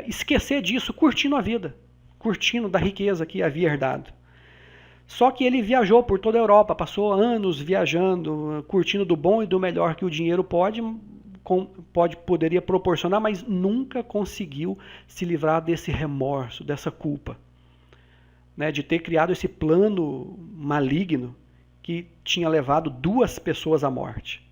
esquecer disso, curtindo a vida, curtindo da riqueza que havia herdado. Só que ele viajou por toda a Europa, passou anos viajando, curtindo do bom e do melhor que o dinheiro poderia proporcionar, mas nunca conseguiu se livrar desse remorso, dessa culpa, né, de ter criado esse plano maligno que tinha levado 2 pessoas à morte.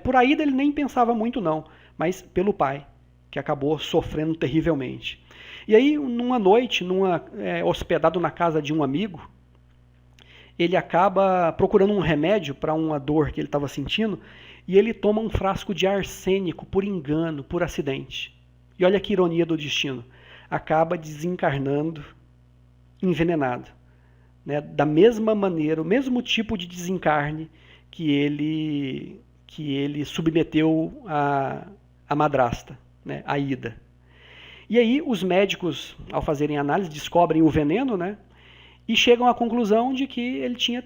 Por aí ele nem pensava muito não, mas pelo pai, que acabou sofrendo terrivelmente. E aí, numa noite, hospedado na casa de um amigo, ele acaba procurando um remédio para uma dor que ele estava sentindo, e ele toma um frasco de arsênico por engano, por acidente. E olha que ironia do destino. Acaba desencarnando envenenado, né? Da mesma maneira, o mesmo tipo de desencarne que ele submeteu a madrasta, né? A Ida. E aí os médicos, ao fazerem análise, descobrem o veneno, né? E chegam à conclusão de que ele tinha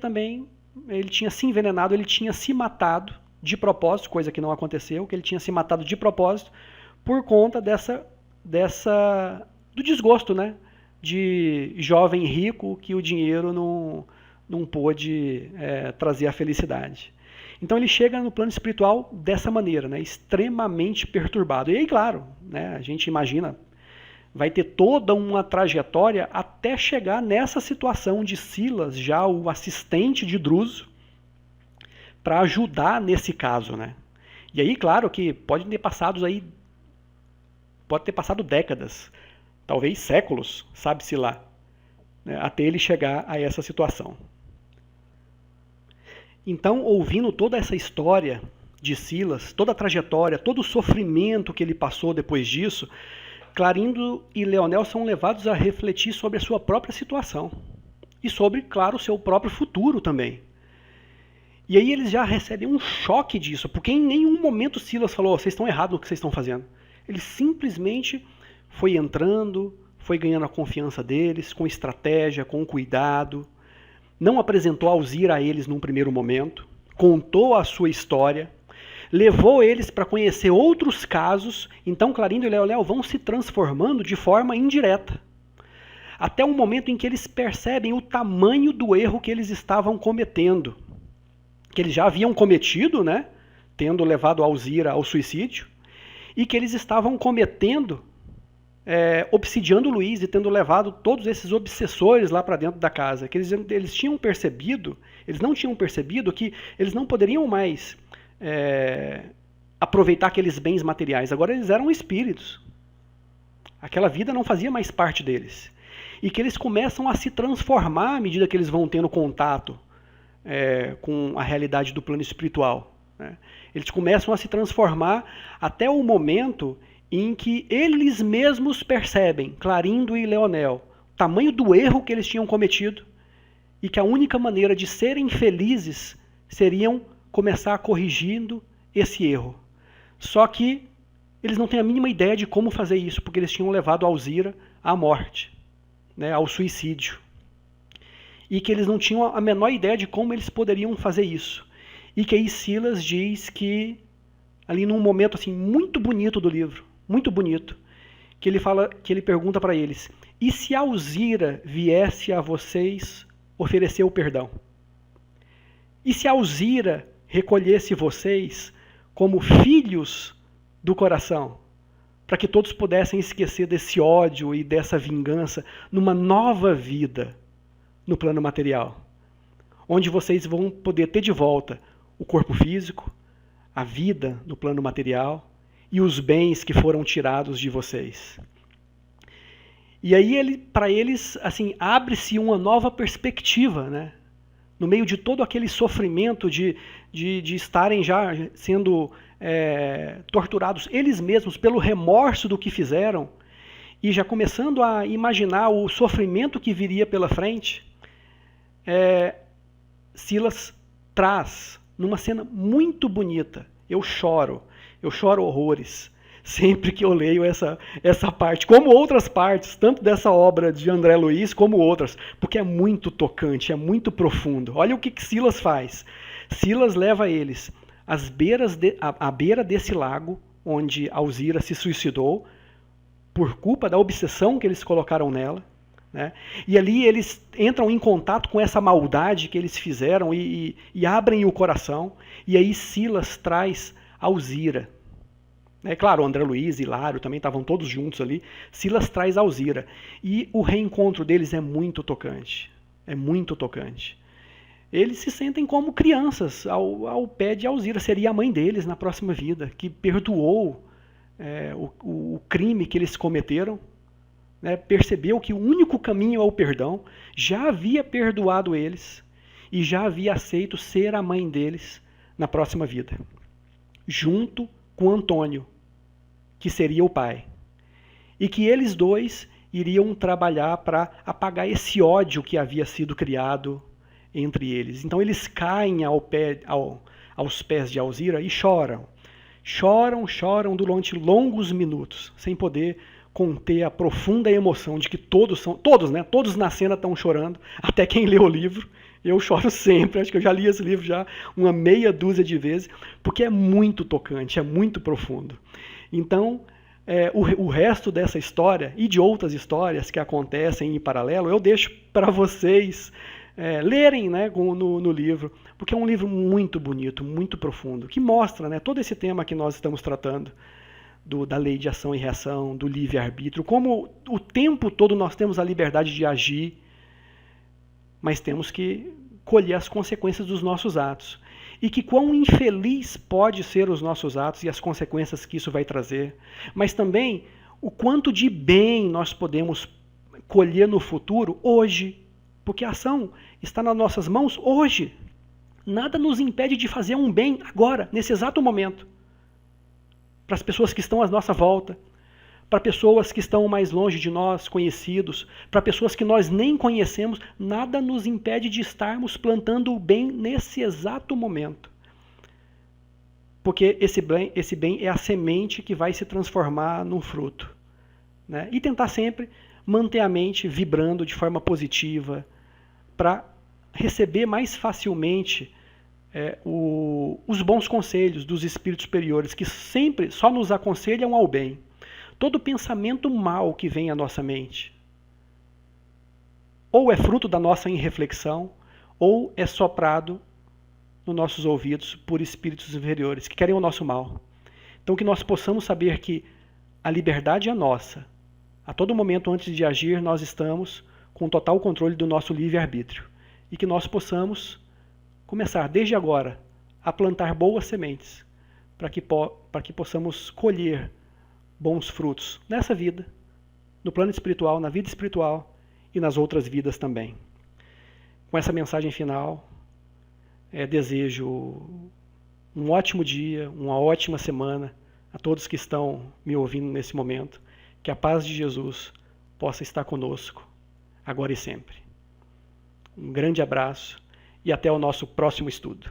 se envenenado, ele tinha se matado de propósito, coisa que não aconteceu, que ele tinha se matado de propósito por conta do desgosto, né? De jovem rico que o dinheiro não pôde trazer a felicidade. Então ele chega no plano espiritual dessa maneira, né? Extremamente perturbado. E aí, claro, né? A gente imagina, vai ter toda uma trajetória até chegar nessa situação de Silas, já o assistente de Druso, para ajudar nesse caso, né? E aí, claro que pode ter passado décadas, talvez séculos, sabe-se lá, né, até ele chegar a essa situação. Então, ouvindo toda essa história de Silas, toda a trajetória, todo o sofrimento que ele passou depois disso, Clarindo e Leonel são levados a refletir sobre a sua própria situação e sobre, claro, o seu próprio futuro também. E aí eles já recebem um choque disso, porque em nenhum momento Silas falou: vocês estão errados no que vocês estão fazendo. Ele simplesmente foi entrando, foi ganhando a confiança deles, com estratégia, com cuidado, não apresentou Alzira a eles num primeiro momento, contou a sua história, levou eles para conhecer outros casos. Então Clarindo e Leonel vão se transformando de forma indireta, até um momento em que eles percebem o tamanho do erro que eles estavam cometendo, que eles já haviam cometido, né, tendo levado Alzira ao suicídio, e que eles estavam cometendo obsidiando o Luiz e tendo levado todos esses obsessores lá para dentro da casa. Que eles não tinham percebido que eles não poderiam mais aproveitar aqueles bens materiais. Agora eles eram espíritos. Aquela vida não fazia mais parte deles. E que eles começam a se transformar à medida que eles vão tendo contato com a realidade do plano espiritual. Né? Eles começam a se transformar até o momento em que eles mesmos percebem, Clarindo e Leonel, o tamanho do erro que eles tinham cometido e que a única maneira de serem felizes seriam começar corrigindo esse erro. Só que eles não têm a mínima ideia de como fazer isso, porque eles tinham levado Alzira à morte, né, ao suicídio. E que eles não tinham a menor ideia de como eles poderiam fazer isso. E que aí Silas diz que, ali num momento assim, muito bonito do livro, muito bonito, que ele pergunta para eles: e se Alzira viesse a vocês oferecer o perdão? E se Alzira recolhesse vocês como filhos do coração, para que todos pudessem esquecer desse ódio e dessa vingança numa nova vida no plano material, onde vocês vão poder ter de volta o corpo físico, a vida no plano material e os bens que foram tirados de vocês. E aí, para eles, assim, abre-se uma nova perspectiva, né? No meio de todo aquele sofrimento de estarem já sendo torturados eles mesmos pelo remorso do que fizeram e já começando a imaginar o sofrimento que viria pela frente, Silas traz, numa cena muito bonita, eu choro horrores sempre que eu leio essa parte, como outras partes, tanto dessa obra de André Luiz como outras, porque é muito tocante, é muito profundo. Olha o que Silas faz. Silas leva eles à beira desse lago, onde Alzira se suicidou, por culpa da obsessão que eles colocaram nela. Né? E ali eles entram em contato com essa maldade que eles fizeram e abrem o coração. E aí Silas traz Alzira. Claro, André Luiz e Hilário também estavam todos juntos ali. Silas traz Alzira. E o reencontro deles é muito tocante. É muito tocante. Eles se sentem como crianças ao pé de Alzira. Seria a mãe deles na próxima vida, que perdoou o crime que eles cometeram. Percebeu que o único caminho é o perdão. Já havia perdoado eles e já havia aceito ser a mãe deles na próxima vida. Junto com Antônio, que seria o pai. E que eles dois iriam trabalhar para apagar esse ódio que havia sido criado entre eles. Então eles caem aos pés de Alzira e choram. Choram durante longos minutos, sem poder conter a profunda emoção de que todos na cena estão chorando, até quem lê o livro. Eu choro sempre, acho que eu já li esse livro já uma meia dúzia de vezes, porque é muito tocante, é muito profundo. Então, o resto dessa história e de outras histórias que acontecem em paralelo, eu deixo para vocês lerem, né, no livro, porque é um livro muito bonito, muito profundo, que mostra, né, todo esse tema que nós estamos tratando, da lei de ação e reação, do livre-arbítrio, como o tempo todo nós temos a liberdade de agir, mas temos que colher as consequências dos nossos atos. E que quão infeliz pode ser os nossos atos e as consequências que isso vai trazer. Mas também o quanto de bem nós podemos colher no futuro hoje. Porque a ação está nas nossas mãos hoje. Nada nos impede de fazer um bem agora, nesse exato momento. Para as pessoas que estão à nossa volta. Para pessoas que estão mais longe de nós, conhecidos, para pessoas que nós nem conhecemos, nada nos impede de estarmos plantando o bem nesse exato momento. Porque esse bem é a semente que vai se transformar num fruto. Né? E tentar sempre manter a mente vibrando de forma positiva, para receber mais facilmente os bons conselhos dos espíritos superiores, que sempre só nos aconselham ao bem. Todo pensamento mau que vem à nossa mente, ou é fruto da nossa irreflexão, ou é soprado nos nossos ouvidos por espíritos inferiores, que querem o nosso mal. Então que nós possamos saber que a liberdade é nossa, A todo momento antes de agir, nós estamos com total controle do nosso livre-arbítrio e que nós possamos começar desde agora a plantar boas sementes para que possamos colher bons frutos nessa vida, no plano espiritual, na vida espiritual e nas outras vidas também. Com essa mensagem final, desejo um ótimo dia, uma ótima semana a todos que estão me ouvindo nesse momento. Que a paz de Jesus possa estar conosco, agora e sempre. Um grande abraço e até o nosso próximo estudo.